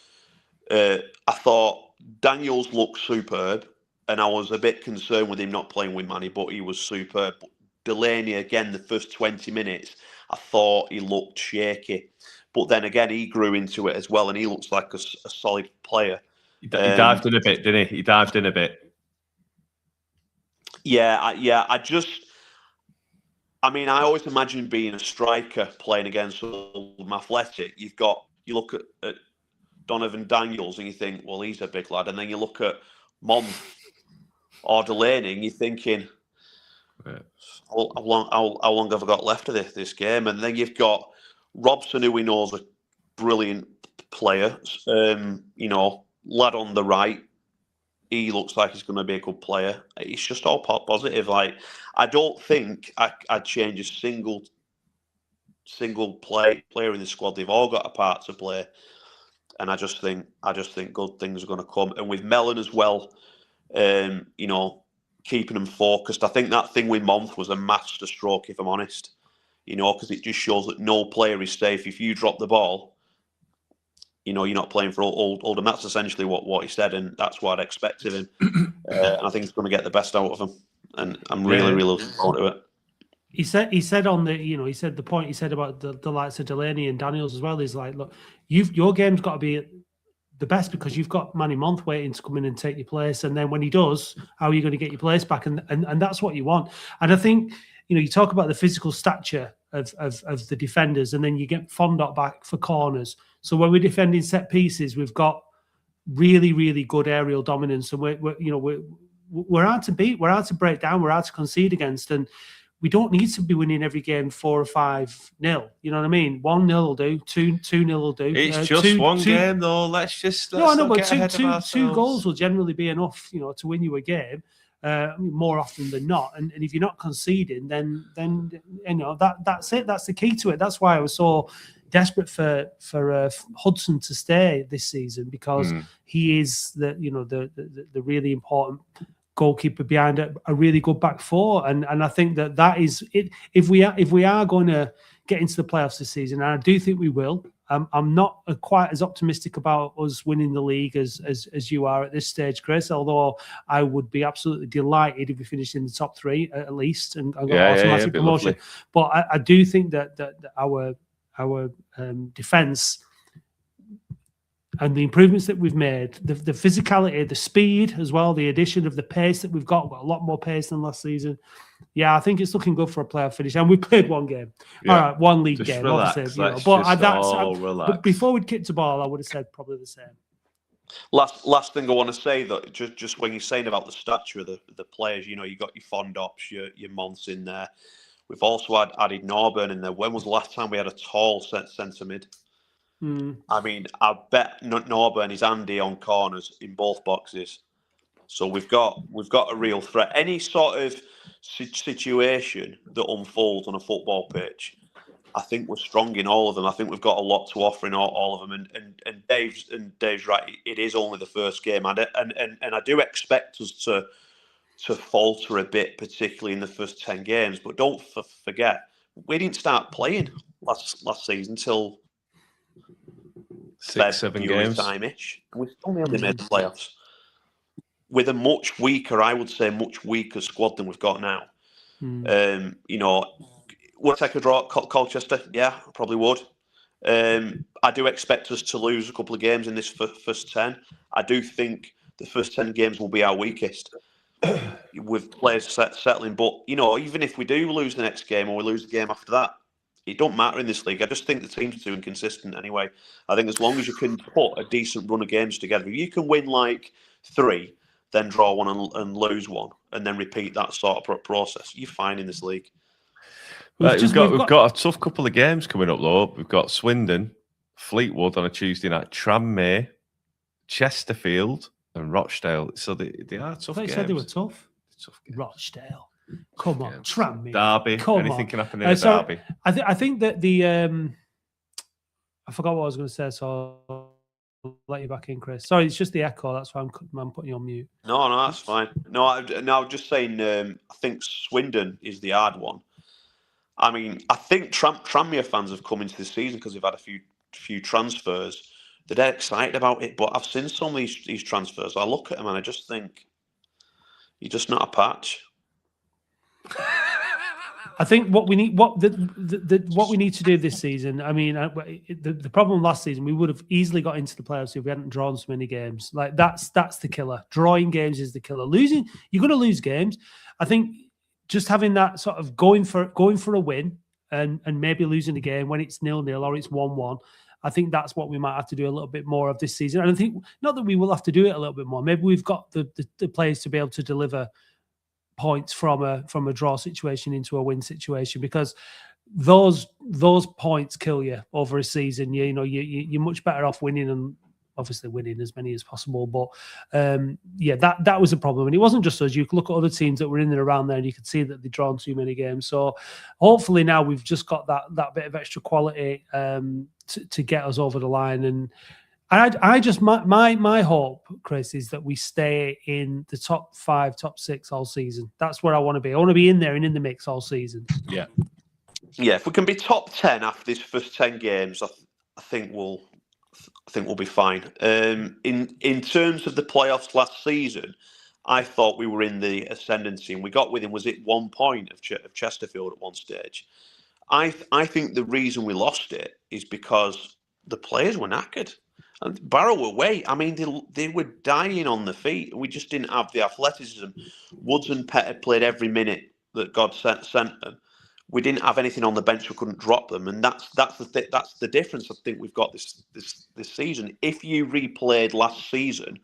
I thought Daniels looked superb, and I was a bit concerned with him not playing with Manny, but he was superb. Delaney, again, the first 20 minutes, I thought he looked shaky. But then again, he grew into it as well, and he looks like a solid player. He dived in a bit, didn't he? He dived in a bit. Yeah. I always imagine being a striker playing against Oldham Athletic. You look at Donovan Daniels and you think, well, he's a big lad. And then you look at Month or Delaney and you're thinking, how long have I got left of this game? And then you've got Robson, who we know is a brilliant player, lad on the right. He looks like he's going to be a good player. It's just all positive. Like, I don't think I'd change a single player in the squad. They've all got a part to play, and I just think good things are going to come. And with Mellon as well, keeping them focused. I think that thing with Month was a master stroke, if I'm honest. Because it just shows that no player is safe. If you drop the ball, you're not playing for Oldham. That's essentially what he said, and that's what I'd expect of him. And I think he's going to get the best out of him, and I'm really looking forward to it. He said on the, he said the point he said about the likes of Delaney and Daniels as well is like, look, your game's got to be the best because you've got Manny Month waiting to come in and take your place, and then when he does, how are you going to get your place back? And that's what you want. And I think you talk about the physical stature of the defenders, and then you get Fondop back for corners. So when we're defending set pieces, we've got really, really good aerial dominance, and we're hard to beat, we're hard to break down, we're hard to concede against, and we don't need to be winning every game 4 or 5-0. You know what I mean? 1-0 will do, 2-0 will do. It's just one game though. Let's two goals will generally be enough, to win you a game. More often than not, and if you're not conceding, then that's it. That's the key to it. That's why I was so desperate for Hudson to stay this season, because he is the really important goalkeeper behind a really good back four, and I think that is it. If we are going to get into the playoffs this season, and I do think we will, I'm not quite as optimistic about us winning the league as you are at this stage, Chris. Although I would be absolutely delighted if we finished in the top 3 at least and got automatic promotion. Lovely. But I do think that our defence and the improvements that we've made, the physicality, the speed as well, the addition of the pace that we've got a lot more pace than last season. Yeah, I think it's looking good for a playoff finish. And we played one game. Yeah. All right, one league Just game. relax. Obviously, Let's but just that's all relax. but before we'd kicked the ball, I would have said probably the same. Last thing I want to say, that just when you're saying about the stature of the players, you got your Fondops, your Monts in there. We've also added Norburn in there. When was the last time we had a tall centre mid? I mean, I bet Norburn is handy on corners in both boxes. So we've got a real threat. Any sort of situation that unfolds on a football pitch, I think we're strong in all of them. I think we've got a lot to offer in all of them. And Dave's right. It is only the first game, and I do expect us to falter a bit, particularly in the first 10 games. But don't forget, we didn't start playing last season till 6-7 games time-ish. We only made the playoffs with a much weaker squad than we've got now. Would I take a draw at Colchester? Yeah, I probably would. I do expect us to lose a couple of games in this first 10. I do think the first 10 games will be our weakest with players settling. But, even if we do lose the next game or we lose the game after that, it don't matter in this league. I just think the team's too inconsistent anyway. I think as long as you can put a decent run of games together, if you can win like 3, then draw 1 and lose 1, and then repeat that sort of process, you're fine in this league. We've got a tough couple of games coming up, though. We've got Swindon, Fleetwood on a Tuesday night, Tranmere, Chesterfield, and Rochdale. So they are tough games. Said they were tough. Tough games. Rochdale. Come on, Tranmere. Derby. Anything can happen in a derby. I think that the I forgot what I was going to say, so I'll let you back in, Chris. Sorry, it's just the echo. That's why I'm putting you on mute. No, that's fine. No, I'm just saying. I think Swindon is the hard one. I mean, I think Tranmere fans have come into this season because they've had a few transfers. They're dead excited about it, but I've seen some of these transfers. I look at them and I just think you're just not a patch. I think what we need, what we need to do this season. I mean, the problem last season, we would have easily got into the playoffs if we hadn't drawn so many games. Like that's the killer. Drawing games is the killer. Losing, you're going to lose games. I think just having that sort of going for a win and maybe losing a game when it's 0-0 or it's 1-1. I think that's what we might have to do a little bit more of this season. And I think not that we will have to do it a little bit more. Maybe we've got the players to be able to deliver points from a draw situation into a win situation, because those points kill you over a season. You're much better off winning, and obviously winning as many as possible. But that was a problem, and it wasn't just us. You could look at other teams that were in and around there, and you could see that they'd drawn too many games. So hopefully now we've just got that bit of extra quality to get us over the line. And I just my hope, Chris, is that we stay in the top 5, top 6 all season. That's where I want to be. I want to be in there and in the mix all season. Yeah. If we can be top 10 after these first 10 games, I think we'll be fine. In terms of the playoffs last season, I thought we were in the ascendancy, and we got within, was it 1 point of Chesterfield at one stage? I think the reason we lost it is because the players were knackered. And Barrow were away. I mean, they were dying on the feet. We just didn't have the athleticism. Woods and Pett had played every minute that God sent them. We didn't have anything on the bench. We couldn't drop them, and that's the difference. I think we've got this season. If you replayed last season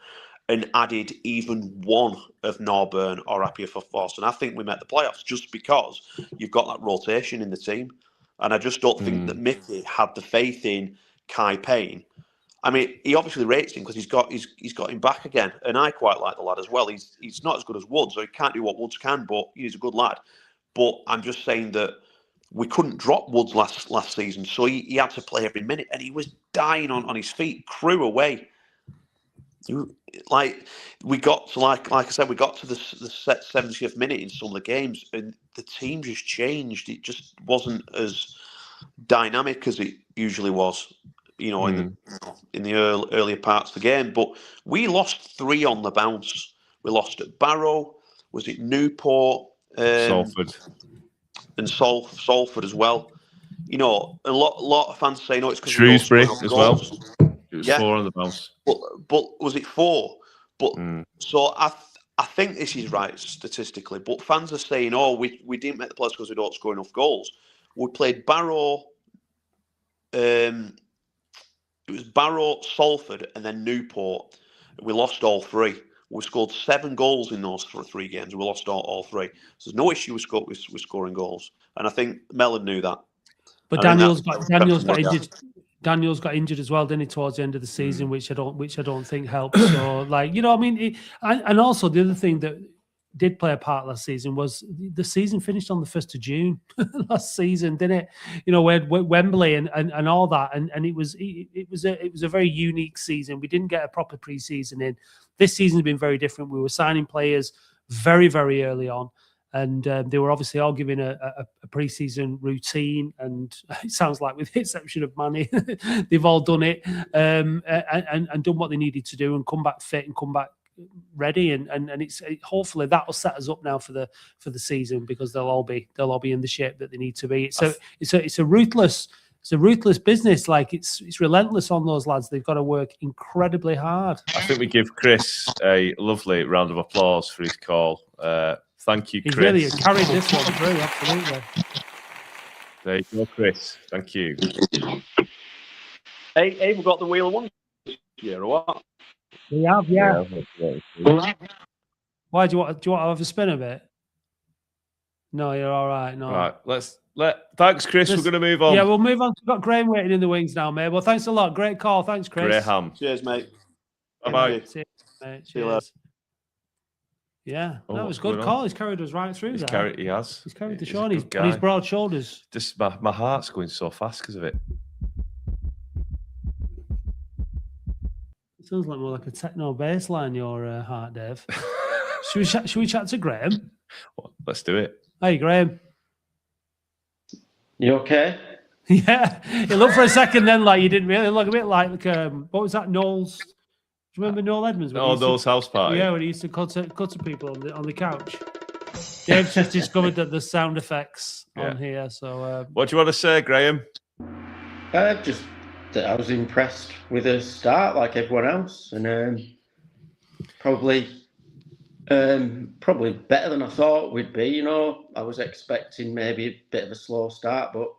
and added even one of Norburn or Appiah for Force, and I think we met the playoffs just because you've got that rotation in the team. And I just don't think that Mickey had the faith in Kai Payne. I mean, he obviously rates him because he's got him back again, and I quite like the lad as well. He's not as good as Woods, so he can't do what Woods can, but he's a good lad. But I'm just saying that we couldn't drop Woods last season, so he had to play every minute, and he was dying on his feet, Crew away. We got to like I said, we got to the 70th minute in some of the games, and the team just changed. It just wasn't as dynamic as it usually was. in the earlier parts of the game. But we lost 3 on the bounce. We lost at Barrow. Was it Newport? Salford. And Salford as well. A lot of fans say, no, it's because Shrewsbury as well. It was 4 on the bounce. But was it 4? But so I think this is right statistically. But fans are saying, oh, we didn't make the playoffs because we don't score enough goals. We played Barrow. It was Barrow, Salford, and then Newport. We lost all 3. We scored 7 goals in those 3 games. We lost all 3. So there's no issue with scoring goals. And I think Mellon knew that. But Daniel's got injured. Daniel's got injured as well, didn't he, towards the end of the season, which I don't think helps. So, and also the other thing that did play a part last season was the season finished on the 1st of June last season, didn't it? We had Wembley and all that, and it was a very unique season. We didn't get a proper pre-season in. This season's been very different. We were signing players very, very early on. And they were obviously all given a pre-season routine, and it sounds like, with the exception of Manny, they've all done it and done what they needed to do and come back fit and come back ready. And hopefully that will set us up now for the season, because they'll all be in the shape that they need to be. It's a ruthless business. Like it's relentless on those lads. They've got to work incredibly hard. I think we give Chris a lovely round of applause for his call. Thank you, Chris. He's really carried this one through, absolutely. There you go, Chris. Thank you. Hey, we've got the wheel of one year, or what? We have, yeah. Why do you want to have a spin of it? No, you're all right. No. Right, thanks, Chris. We're going to move on. Yeah, we'll move on. We've got Graham waiting in the wings now, mate. Well, thanks a lot. Great call. Thanks, Chris. Graham. Cheers, mate. Bye-bye. Cheers, mate. See you later. Yeah, that was a good call. He's carried us right through there. He has. He's carried the show on his broad shoulders. Just my heart's going so fast because of it. It sounds like more like a techno bass line, your heart, Dave. Should we chat to Graham? Well, let's do it. Hey, Graham. You okay? Yeah. You looked for a second then like you didn't really look a bit like what was that, Noel's? Do you remember Noel Edmonds? Noel's house party. Yeah, when he used to cut people on the couch. Dave's just discovered that there's sound effects on here. So, what do you want to say, Graham? Just that I was impressed with the start, like everyone else, and probably better than I thought we'd be. I was expecting maybe a bit of a slow start, but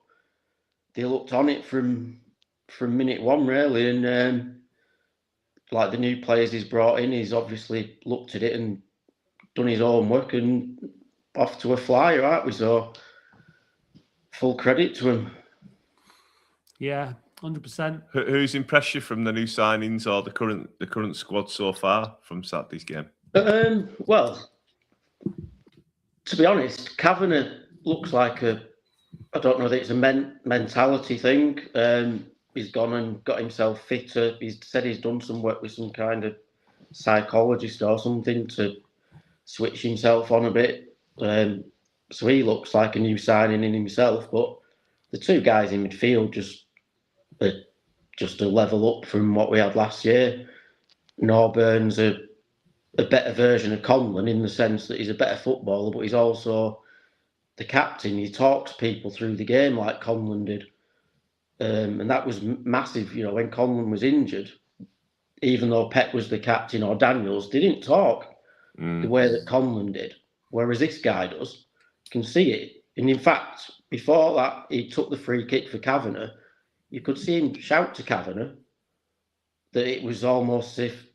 they looked on it from minute one, really, and. Like the new players he's brought in, he's obviously looked at it and done his homework and off to a flyer, aren't we? So full credit to him. Yeah, 100%. Who's impressed you from the new signings or the current squad so far from Saturday's game? Well, to be honest, Kavanagh looks like I don't know that it's a mentality thing. He's gone and got himself fitter. He's said he's done some work with some kind of psychologist or something to switch himself on a bit. So he looks like a new signing in himself. But the 2 guys in midfield just a level up from what we had last year. Norburn's a better version of Conlon in the sense that he's a better footballer, but he's also the captain. He talks people through the game like Conlon did. And that was massive, when Conlon was injured, even though Pep was the captain or Daniels, they didn't talk the way that Conlon did. Whereas this guy does. You can see it. And in fact, before that, he took the free kick for Kavanagh. You could see him shout to Kavanagh that it was almost as if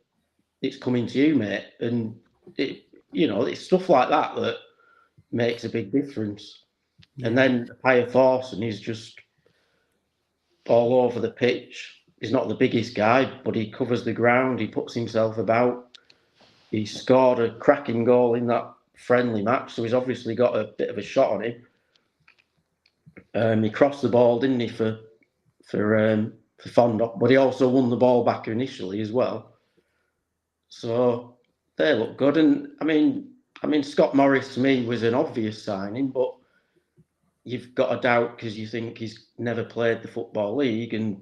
it's coming to you, mate. And, it's stuff like that that makes a big difference. Yeah. And then Paya Thorson is just all over the pitch. He's not the biggest guy, but he covers the ground. He puts himself about. He scored a cracking goal in that friendly match, so he's obviously got a bit of a shot on him. He crossed the ball, didn't he, for Fondop, but he also won the ball back initially as well. So they look good. And I mean, Scott Morris to me was an obvious signing, but you've got a doubt because you think he's never played the Football League, and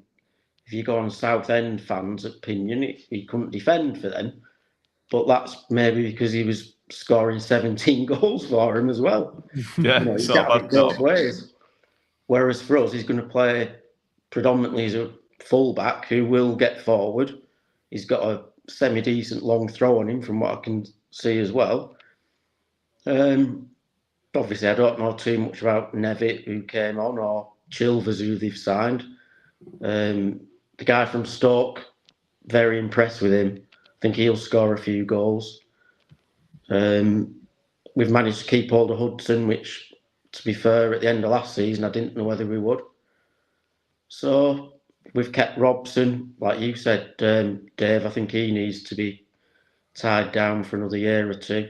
if you go on Southend fans' opinion, he couldn't defend for them. But that's maybe because he was scoring 17 goals for him as well. Yeah, You know, he's sort got of it both ways. Whereas for us, he's going to play predominantly as a fullback who will get forward. He's got a semi-decent long throw on him from what I can see as well. Obviously, I don't know too much about Nevitt, who came on, or Chilvers, who they've signed. The guy from Stoke, very impressed with him. I think he'll score a few goals. We've managed to keep hold of Hudson, which, to be fair, at the end of last season, I didn't know whether we would. So we've kept Robson, like you said, Dave. I think he needs to be tied down for another year or two.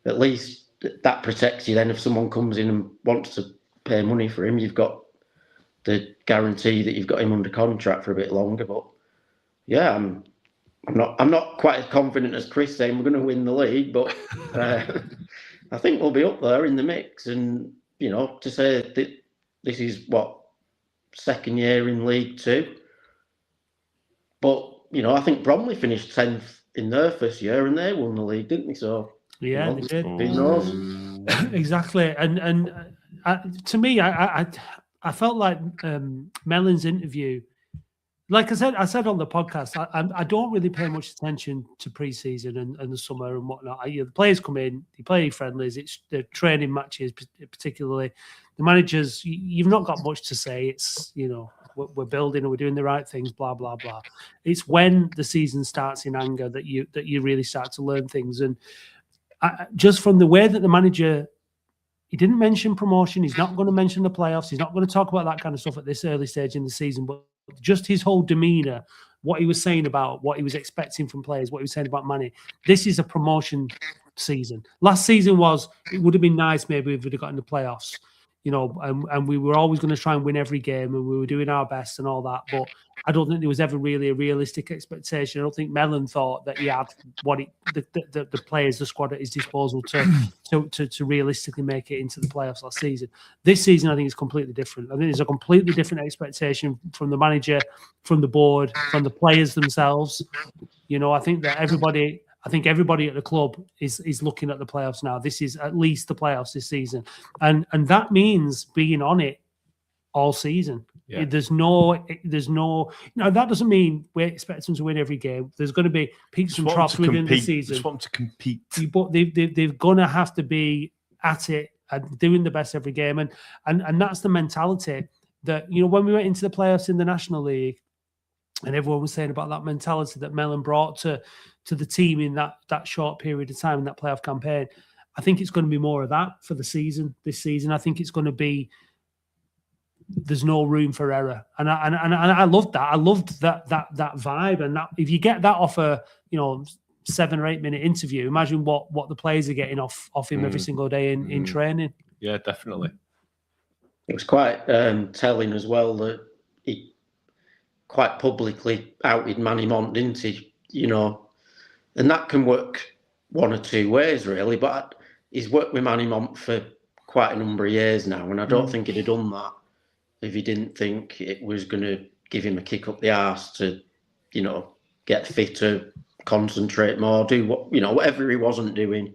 At least that protects you. Then, if someone comes in and wants to pay money for him, you've got the guarantee that you've got him under contract for a bit longer. But yeah, I'm not quite as confident as Chris saying we're going to win the league, but I think we'll be up there in the mix. And you know, to say that this is what, second year in League Two, but you know, I think Bromley finished 10th in their first year and they won the league, didn't they? So Yeah, you know, they did. who knows? Exactly. And to me, I felt like Mellon's interview, like I said on the podcast, I don't really pay much attention to pre-season and the summer and whatnot. The players come in, they play friendlies, it's the training matches, particularly. The managers, you've not got much to say. It's, you know, we're building and we're doing the right things, blah, blah, blah. It's when the season starts in anger that you really start to learn things. And just from the way that the manager, he didn't mention promotion, he's not going to mention the playoffs, he's not going to talk about that kind of stuff at this early stage in the season, but just his whole demeanour, what he was saying about what he was expecting from players, what he was saying about money. This is a promotion season. Last season it would have been nice maybe if we'd have got in the playoffs, you know, and we were always going to try and win every game and we were doing our best and all that. But I don't think there was ever really a realistic expectation. I don't think Mellon thought that he had what the players, the squad at his disposal to realistically make it into the playoffs last season. This season, I think it's completely different. I think there's a completely different expectation from the manager, from the board, from the players themselves. You know, I think everybody at the club is looking at the playoffs now. This is at least the playoffs this season. And that means being on it all season. Yeah. There's no, now that doesn't mean we expect them to win every game. There's going to be peaks and troughs within the season. Just want to compete. But they're going to have to be at it and doing the best every game. And that's the mentality that, you know, when we went into the playoffs in the National League, and everyone was saying about that mentality that Mellon brought to the team in that short period of time in that playoff campaign. I think it's going to be more of that for the season, this season. I think it's going to be, there's no room for error. And I loved that. I loved that vibe. And that, if you get that off a, you know, 7 or 8 minute interview, imagine what the players are getting off him every single day in training. Yeah, definitely. It was quite telling as well that he quite publicly outed Manny Mont, didn't he? You know, and that can work one or two ways, really. But he's worked with Manny Mont for quite a number of years now, and I don't think he'd have done that if he didn't think it was going to give him a kick up the arse to, you know, get fitter, concentrate more, do what, you know, whatever he wasn't doing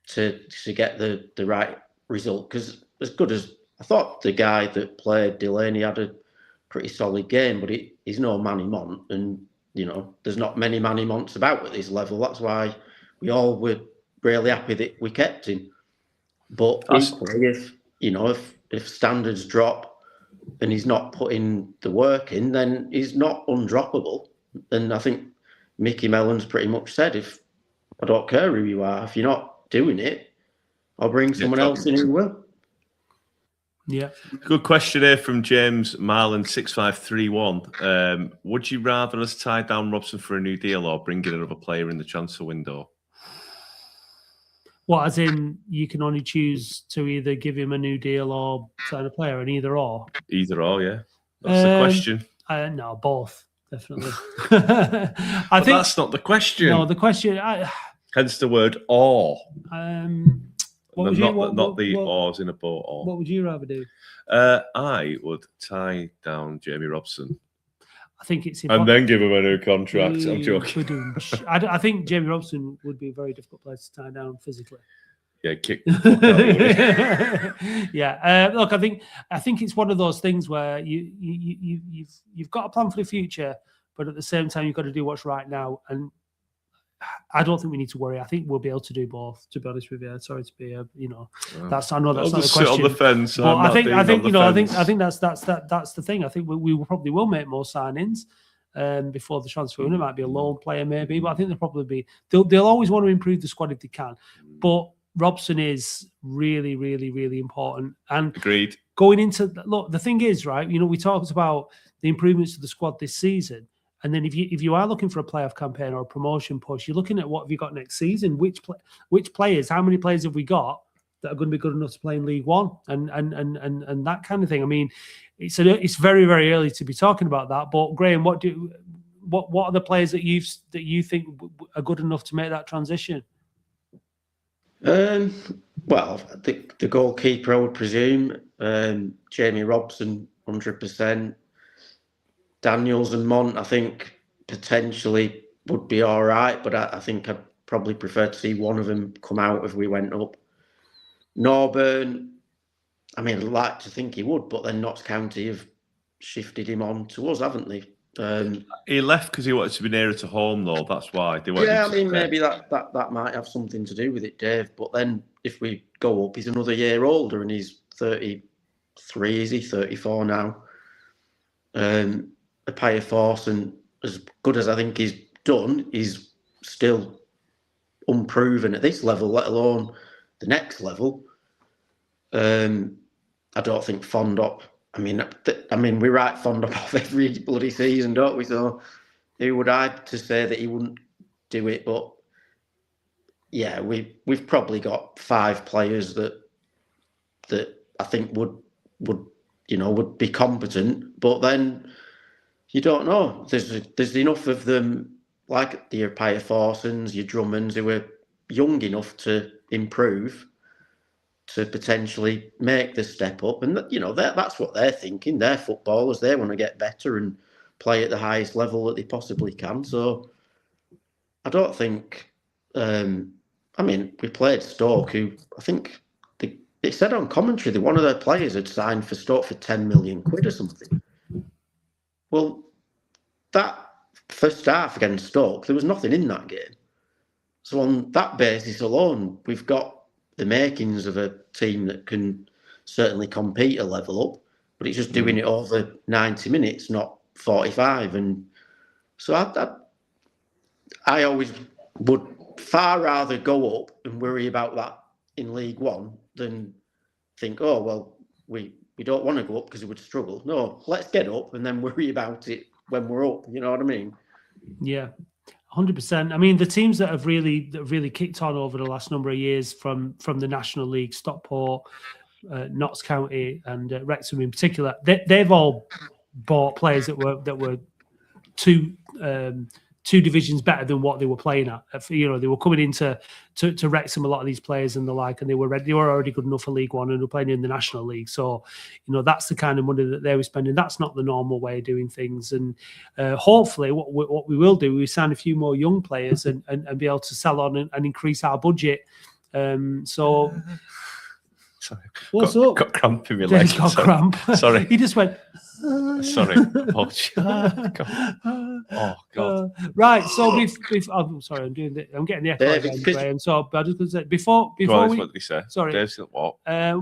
to get the right result. Because as good as I thought the guy that played Delaney had a pretty solid game, but he's no Manny Mont, and you know, there's not many Manny Monts about at this level. That's why we all were really happy that we kept him. But equally, if standards drop and he's not putting the work in, then he's not undroppable. And I think Mickey Mellon's pretty much said, if I don't care who you are, if you're not doing it, I'll bring someone else in who will. Yeah. Good question here from James Marlin 6531. Would you rather us tie down Robson for a new deal or bring in another player in the transfer window? What, as in you can only choose to either give him a new deal or sign a player, and either or? Either or, yeah. That's the question. No, both, definitely. I think that's not the question. No, the question. Hence the word or. Not the oars in a boat. Or. What would you rather do? I would tie down Jamie Robson. I think it's And important. then give him a new contract. I'm joking. I think Jamie Robson would be a very difficult player to tie down physically. Yeah, kick the fuck out of him. Yeah, look, I think it's one of those things where you've got a plan for the future, but at the same time you've got to do what's right now. And I don't think we need to worry. I think we'll be able to do both. To be honest with you, sorry to be, that's I know that's I'll not the just question. sit on the fence. But I think that's the thing. I think we probably will make more signings before the transfer window. It might be a loan player maybe, but I think they'll always want to improve the squad if they can. But Robson is really, really, really important. And agreed. Going into the thing is, right, we talked about the improvements to the squad this season. And then if you are looking for a playoff campaign or a promotion push, you're looking at what have you got next season? Which players, how many players have we got that are going to be good enough to play in League One and that kind of thing. I mean, it's very, very early to be talking about that. But Graham, what are the players that you think are good enough to make that transition? Well, the goalkeeper, I would presume, Jamie Robson, 100%. Daniels and Mont, I think, potentially would be all right, but I think I'd probably prefer to see one of them come out if we went up. Norburn, I mean, I'd like to think he would, but then Notts County have shifted him on to us, haven't they? He left because he wanted to be nearer to home, though. That's why. Yeah, I mean, maybe that might have something to do with it, Dave. But then if we go up, he's another year older and he's 33, is he? 34 now. A Paya Force, and as good as I think he's done, he's still unproven at this level, let alone the next level. I don't think Fondop. I mean, we write Fondop off every bloody season, don't we? So who would I to say that he wouldn't do it? But yeah, we've probably got 5 players that I think would be competent, but then. You don't know. There's enough of them, like your Paya Forsons, your Drummonds, who are young enough to improve, to potentially make the step up. And that's what they're thinking. They're footballers. They want to get better and play at the highest level that they possibly can. So I don't think. We played Stoke, who I think it said on commentary that one of their players had signed for Stoke for 10 million quid or something. Well, that first half against Stoke, there was nothing in that game. So on that basis alone, we've got the makings of a team that can certainly compete a level up, but it's just doing it over 90 minutes, not 45. And so I always would far rather go up and worry about that in League One than think, oh, well, we don't want to go up because it would struggle. No, let's get up and then worry about it when we're up. You know what I mean? Yeah, 100%. I mean, the teams that have really kicked on over the last number of years from the National League, Stockport, Notts County, and Wrexham in particular, they've all bought players that were two divisions better than what they were playing at. They were coming into Wrexham, a lot of these players and the like, and they were already good enough for League One and were playing in the National League. So, that's the kind of money that they were spending. That's not the normal way of doing things. And hopefully what we will do, we sign a few more young players and be able to sell on and increase our budget. Sorry. What's up? Got cramp in my leg. Got cramp. Sorry. He just went... Sorry. Oh God. Right. So I'm sorry. I'm getting the echo again, Graham. So I just going to say before what did he say? Sorry. Dave's what? I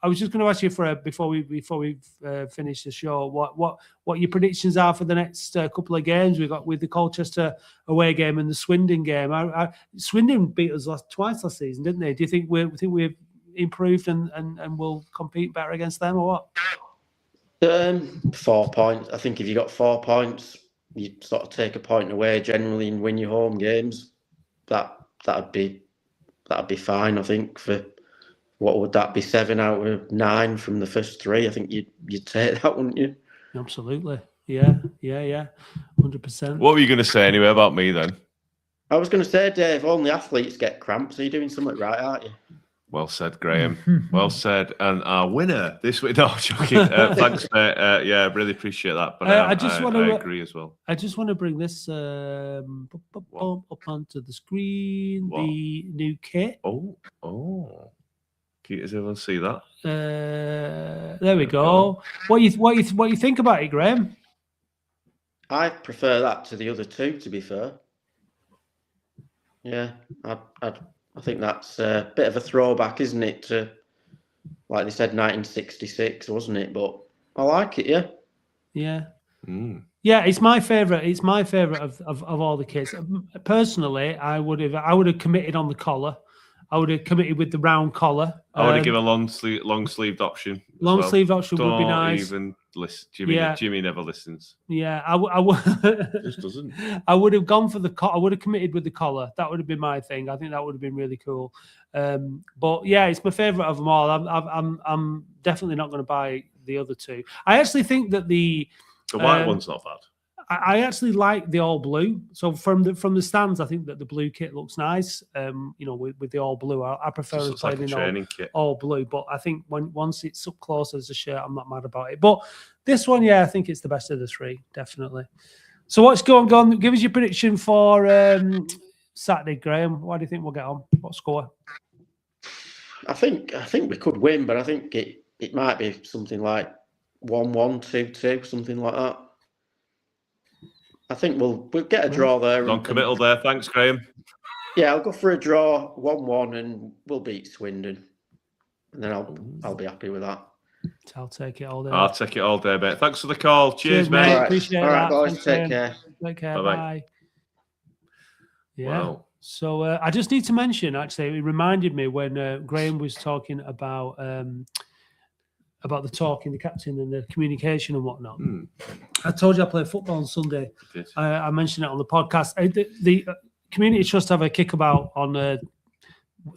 was just going to ask you before we finish the show what your predictions are for the next couple of games we got with the Colchester away game and the Swindon game. Swindon beat us twice last season, didn't they? Do you think we've improved and will compete better against them or what? 4 points. I think if you got 4 points, you sort of take a point away generally and win your home games. That'd be fine. I think for what would that be, 7 out of 9 from the first 3? I think you'd take that, wouldn't you? Absolutely. Yeah. 100%. What were you going to say anyway about me then? I was going to say, Dave, only athletes get cramps. So you're doing something right, aren't you? Well said, Graham. Well said. And our winner this week. No, I'm joking. Thanks, mate. Yeah, really appreciate that. But I agree as well. I just want to bring this up onto the screen. What? The new kit. Oh. Does everyone see that? There we go. What you think about it, Graham? I prefer that to the other two, to be fair. Yeah, I think that's a bit of a throwback, isn't it? To, like they said, 1966, wasn't it? But I like it, yeah. Yeah. Yeah, it's my favourite. It's my favourite of all the kits. Personally, I would have committed on the collar. I would have committed with the round collar. I would have given a long sleeved option. Long sleeved option would be nice. Even listen, Jimmy never listens. Yeah, I would. Just doesn't. I would have gone for the. I would have committed with the collar. That would have been my thing. I think that would have been really cool. But yeah, it's my favourite of them all. I'm definitely not going to buy the other two. I actually think that the white one's not bad. I actually like the all blue. So from the stands, I think that the blue kit looks nice. With the all blue, I prefer playing in all blue. But I think once it's up close as a shirt, I'm not mad about it. But this one, yeah, I think it's the best of the three, definitely. So what's going on? Give us your prediction for Saturday, Graham. What do you think we'll get on? What score? I think we could win, but I think it might be something like 1-1, 2-2, something like that. I think we'll get a draw there. Non-committal there. Thanks, Graham. Yeah, I'll go for a draw, 1-1, and we'll beat Swindon. And then I'll be happy with that. I'll take it all day. I'll take it all day, mate. Thanks for the call. Cheers, mate. All right. Appreciate all right, that. boys. Thanks, take care. Take care. Bye-bye. Bye. Yeah. Wow. So I just need to mention, actually, it reminded me when Graham was talking about the talking, the captain and the communication and whatnot. I told you I play football on Sunday. I mentioned it on the podcast. The Community Trust have a kickabout on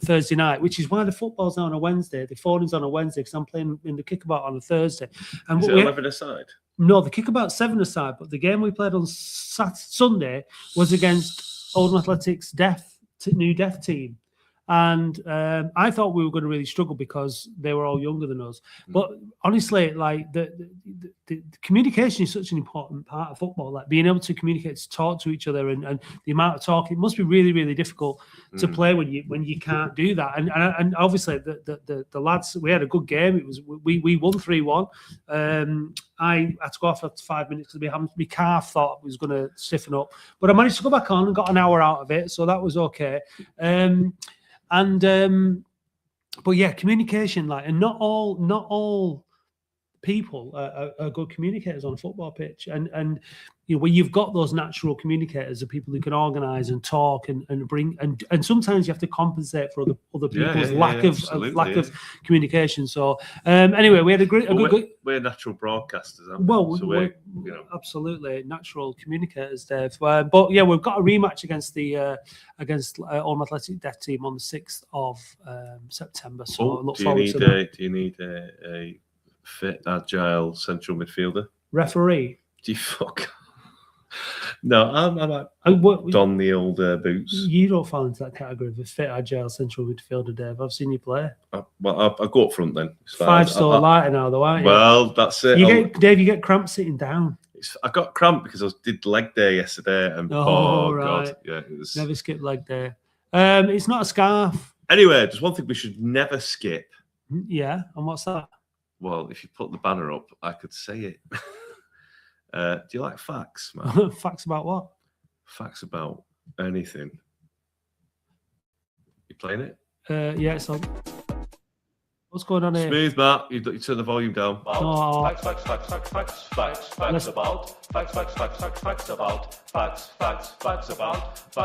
Thursday night, which is why the football's now on a Wednesday. The phoning's on a Wednesday because I'm playing in the kickabout on a Thursday. And is it 11 aside? No, the kickabout's 7 aside, but the game we played on Sunday was against Oldham Athletic's new deaf team. And I thought we were going to really struggle because they were all younger than us. But honestly, like the communication is such an important part of football. Like being able to communicate, to talk to each other, and the amount of talking, it must be really, really difficult to play when you can't do that. And obviously the lads, we had a good game. It was we won 3-1. I had to go off after 5 minutes because my calf thought it was going to stiffen up, but I managed to go back on and got an hour out of it, so that was okay. But yeah, communication, like, and not all people are good communicators on a football pitch, and you know, when you've got those natural communicators, the people who can organise and talk and bring, and sometimes you have to compensate for other people's lack of communication. So anyway, we had a good. We're natural broadcasters, aren't we? Well, so we're absolutely natural communicators, Dave. But yeah, we've got a rematch against Oldham Athletic Deaf team on the 6th of September. So I look forward to that. Do you need a fit, agile central midfielder? Referee? Do you fuck? No, I'm like don the old boots. You don't fall into that category of a fit, agile central midfielder, Dave. I've seen you play. I go up front then. 5-star lighter now, though, aren't you? Well, that's it. You get cramp sitting down. I got cramp because I did leg day yesterday, and right. God, yeah, it was. Never skip leg day. It's not a scarf. Anyway, there's one thing we should never skip. Yeah, and what's that? Well, if you put the banner up, I could say it. Do you like facts, man? Facts about what? Facts about anything. You playing it? Yeah, it's on. What's going on here? Smooth, Matt. You turn the volume down. Facts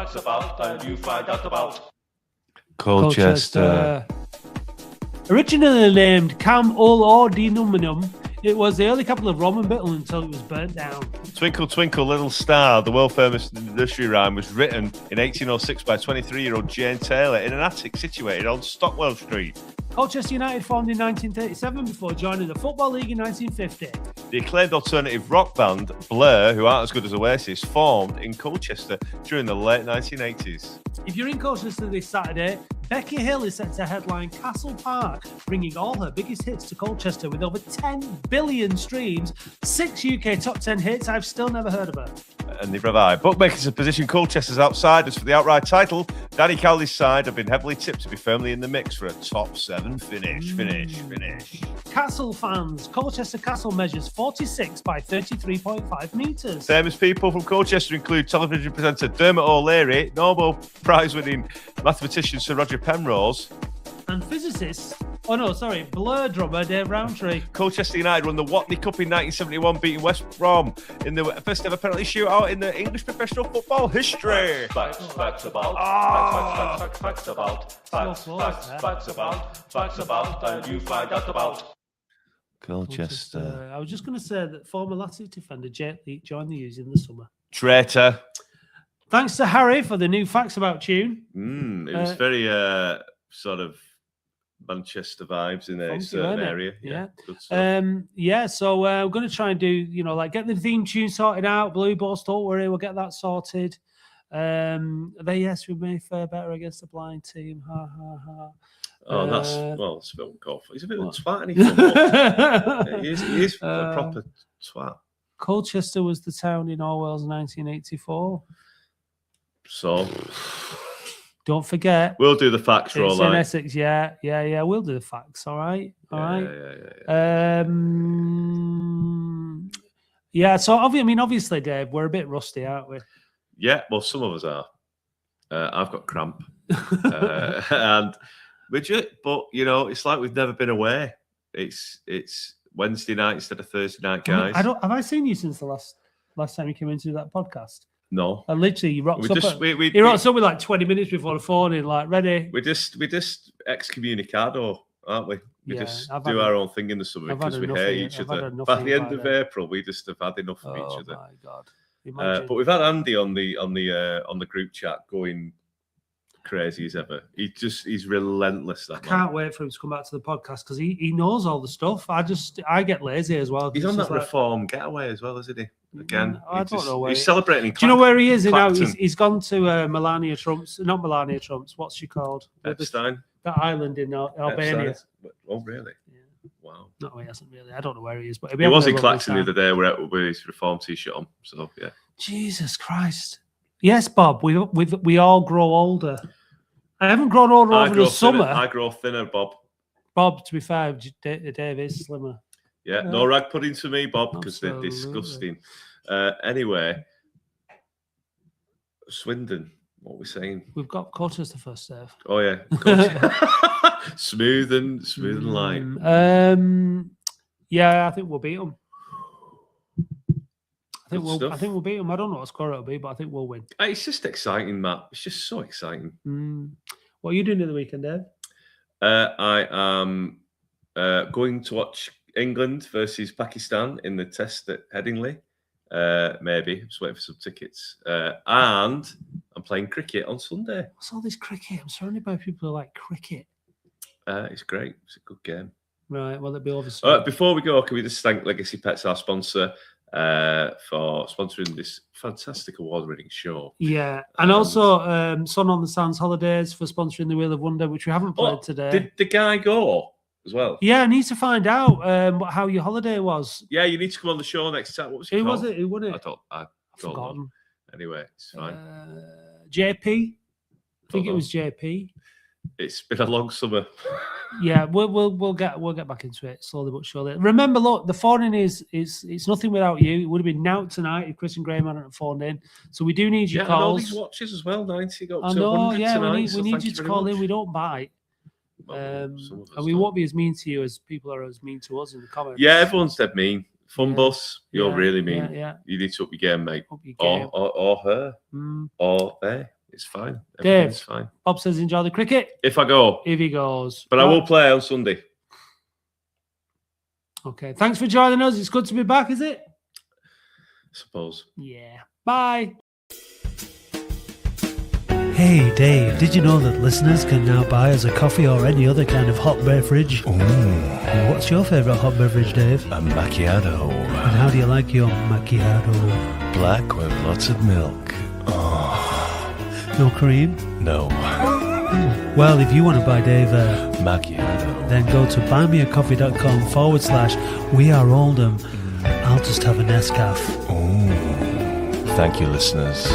about, and you find out about. Colchester. Originally named Cam Ul Ordinum, it was the early capital of Roman Britain until it was burnt down. Twinkle, twinkle, little star, the world-famous nursery rhyme, was written in 1806 by 23-year-old Jane Taylor in an attic situated on Stockwell Street. Colchester United formed in 1937 before joining the Football League in 1950. The acclaimed alternative rock band Blur, who aren't as good as Oasis, formed in Colchester during the late 1980s. If you're in Colchester this Saturday, Becky Hill is set to headline Castle Park, bringing all her biggest hits to Colchester with over 10 billion streams, 6 UK top 10 hits. I've still never heard of her. And neither have I. Bookmakers have positioned Colchester's outsiders for the outright title. Danny Cowley's side have been heavily tipped to be firmly in the mix for a top 7 finish. Castle fans, Colchester Castle measures 46 by 33.5 metres. Famous people from Colchester include television presenter Dermot O'Leary, Nobel Prize-winning mathematician Sir Roger Penrose, and physicists, Blur drummer Dave Rowntree. Colchester United won the Watney Cup in 1971, beating West Brom in the first ever penalty shootout in the English professional football history. Facts about, and you find out about. Colchester. I was just going to say that former Latics defender Jake Leake joined the U's in the summer. Traitor. Thanks to Harry for the new Facts About tune. It was very sort of Manchester vibes in a certain area. So we're going to try and do, get the theme tune sorted out. Blue Balls, don't worry, we'll get that sorted. We may fare better against the blind team. Ha, ha, ha. It's a bit uncomfortable. He's a bit of a twat. He is a proper twat. Colchester was the town in Orwell's 1984. So, don't forget. We'll do the facts, It's in Essex, yeah. We'll do the facts, all right? So, obviously, Dave, we're a bit rusty, aren't we? Yeah, well, some of us are. I've got cramp. And it's like we've never been away. It's Wednesday night instead of Thursday night, guys. Have I seen you since the last time you came into that podcast? No. And literally, he rocks up with like 20 minutes before the phone in, like, ready. We just excommunicado, aren't we? We just do our own thing in the summer because we hate each other. By the end of April, we just have had enough of each other. Oh my God! But we've had Andy on the group chat going crazy as ever. He's relentless. I can't wait for him to come back to the podcast because he knows all the stuff. I get lazy as well. He's on that reform getaway as well, isn't he? Again, I don't know where he's celebrating. Do you know where he is now? He's gone to Melania Trump's. Not Melania Trump's. What's she called? Epstein. That island in Albania. Oh, really? Yeah. Wow. No, he hasn't really. I don't know where he is, but he was in Claxton the other day with his reform t-shirt on. So yeah. Jesus Christ. Yes, Bob. We all grow older. I haven't grown older over the summer. I grow thinner, Bob. Bob, to be fair, Dave is slimmer. Yeah, no rag puddings for me, Bob, because they're disgusting. Anyway, Swindon, what are we saying? We've got Colchester first, Dave. Oh yeah, smooth and light. I think we'll beat them. I think we'll beat them. I don't know what score it'll be, but I think we'll win. It's just exciting, Matt. It's just so exciting. What are you doing in the weekend, Dave? I am going to watch England versus Pakistan in the test at Headingley. Maybe. I'm just waiting for some tickets. And I'm playing cricket on Sunday. What's all this cricket? I'm surrounded by people who like cricket. It's great. It's a good game. Right. Well, it'll be obviously. Before we go, can we just thank Legacy Pets, our sponsor, for sponsoring this fantastic award-winning show. Yeah, and also Sun on the Sands Holidays for sponsoring the Wheel of Wonder, which we haven't played today. Did the guy go as well? Yeah, I need to find out how your holiday was. Yeah, you need to come on the show next time. What was it? Who was it? Who won it? I've forgotten. Anyway, it's fine. JP. I think it was JP. It's been a long summer. Yeah, we'll get back into it slowly but surely. Remember, look, the phoning is it's nothing without you. It would have been now tonight if Chris and Graham hadn't phoned in. So we do need your calls. And all these watches as well. 90 got I to know. 100 Yeah, tonight, we need you to call in. We don't bite. And we won't be as mean to you as people are as mean to us in the comments. Yeah, everyone's dead mean. Bus, you're really mean. Yeah. You need to up your game, mate. Up your game. Or her. Or they. It's fine. Everything's fine. Bob says enjoy the cricket. If I go. If he goes. But I will play on Sunday. Okay. Thanks for joining us. It's good to be back, is it? I suppose. Yeah. Bye. Hey Dave, did you know that listeners can now buy us a coffee or any other kind of hot beverage? Ooh. What's your favourite hot beverage, Dave? A macchiato. And how do you like your macchiato? Black with lots of milk. No cream? No. Well, if you want to buy Dave Macchiato. then go to buymeacoffee.com/We Are Oldham. I'll just have a Nescaf. Ooh. Thank you, listeners.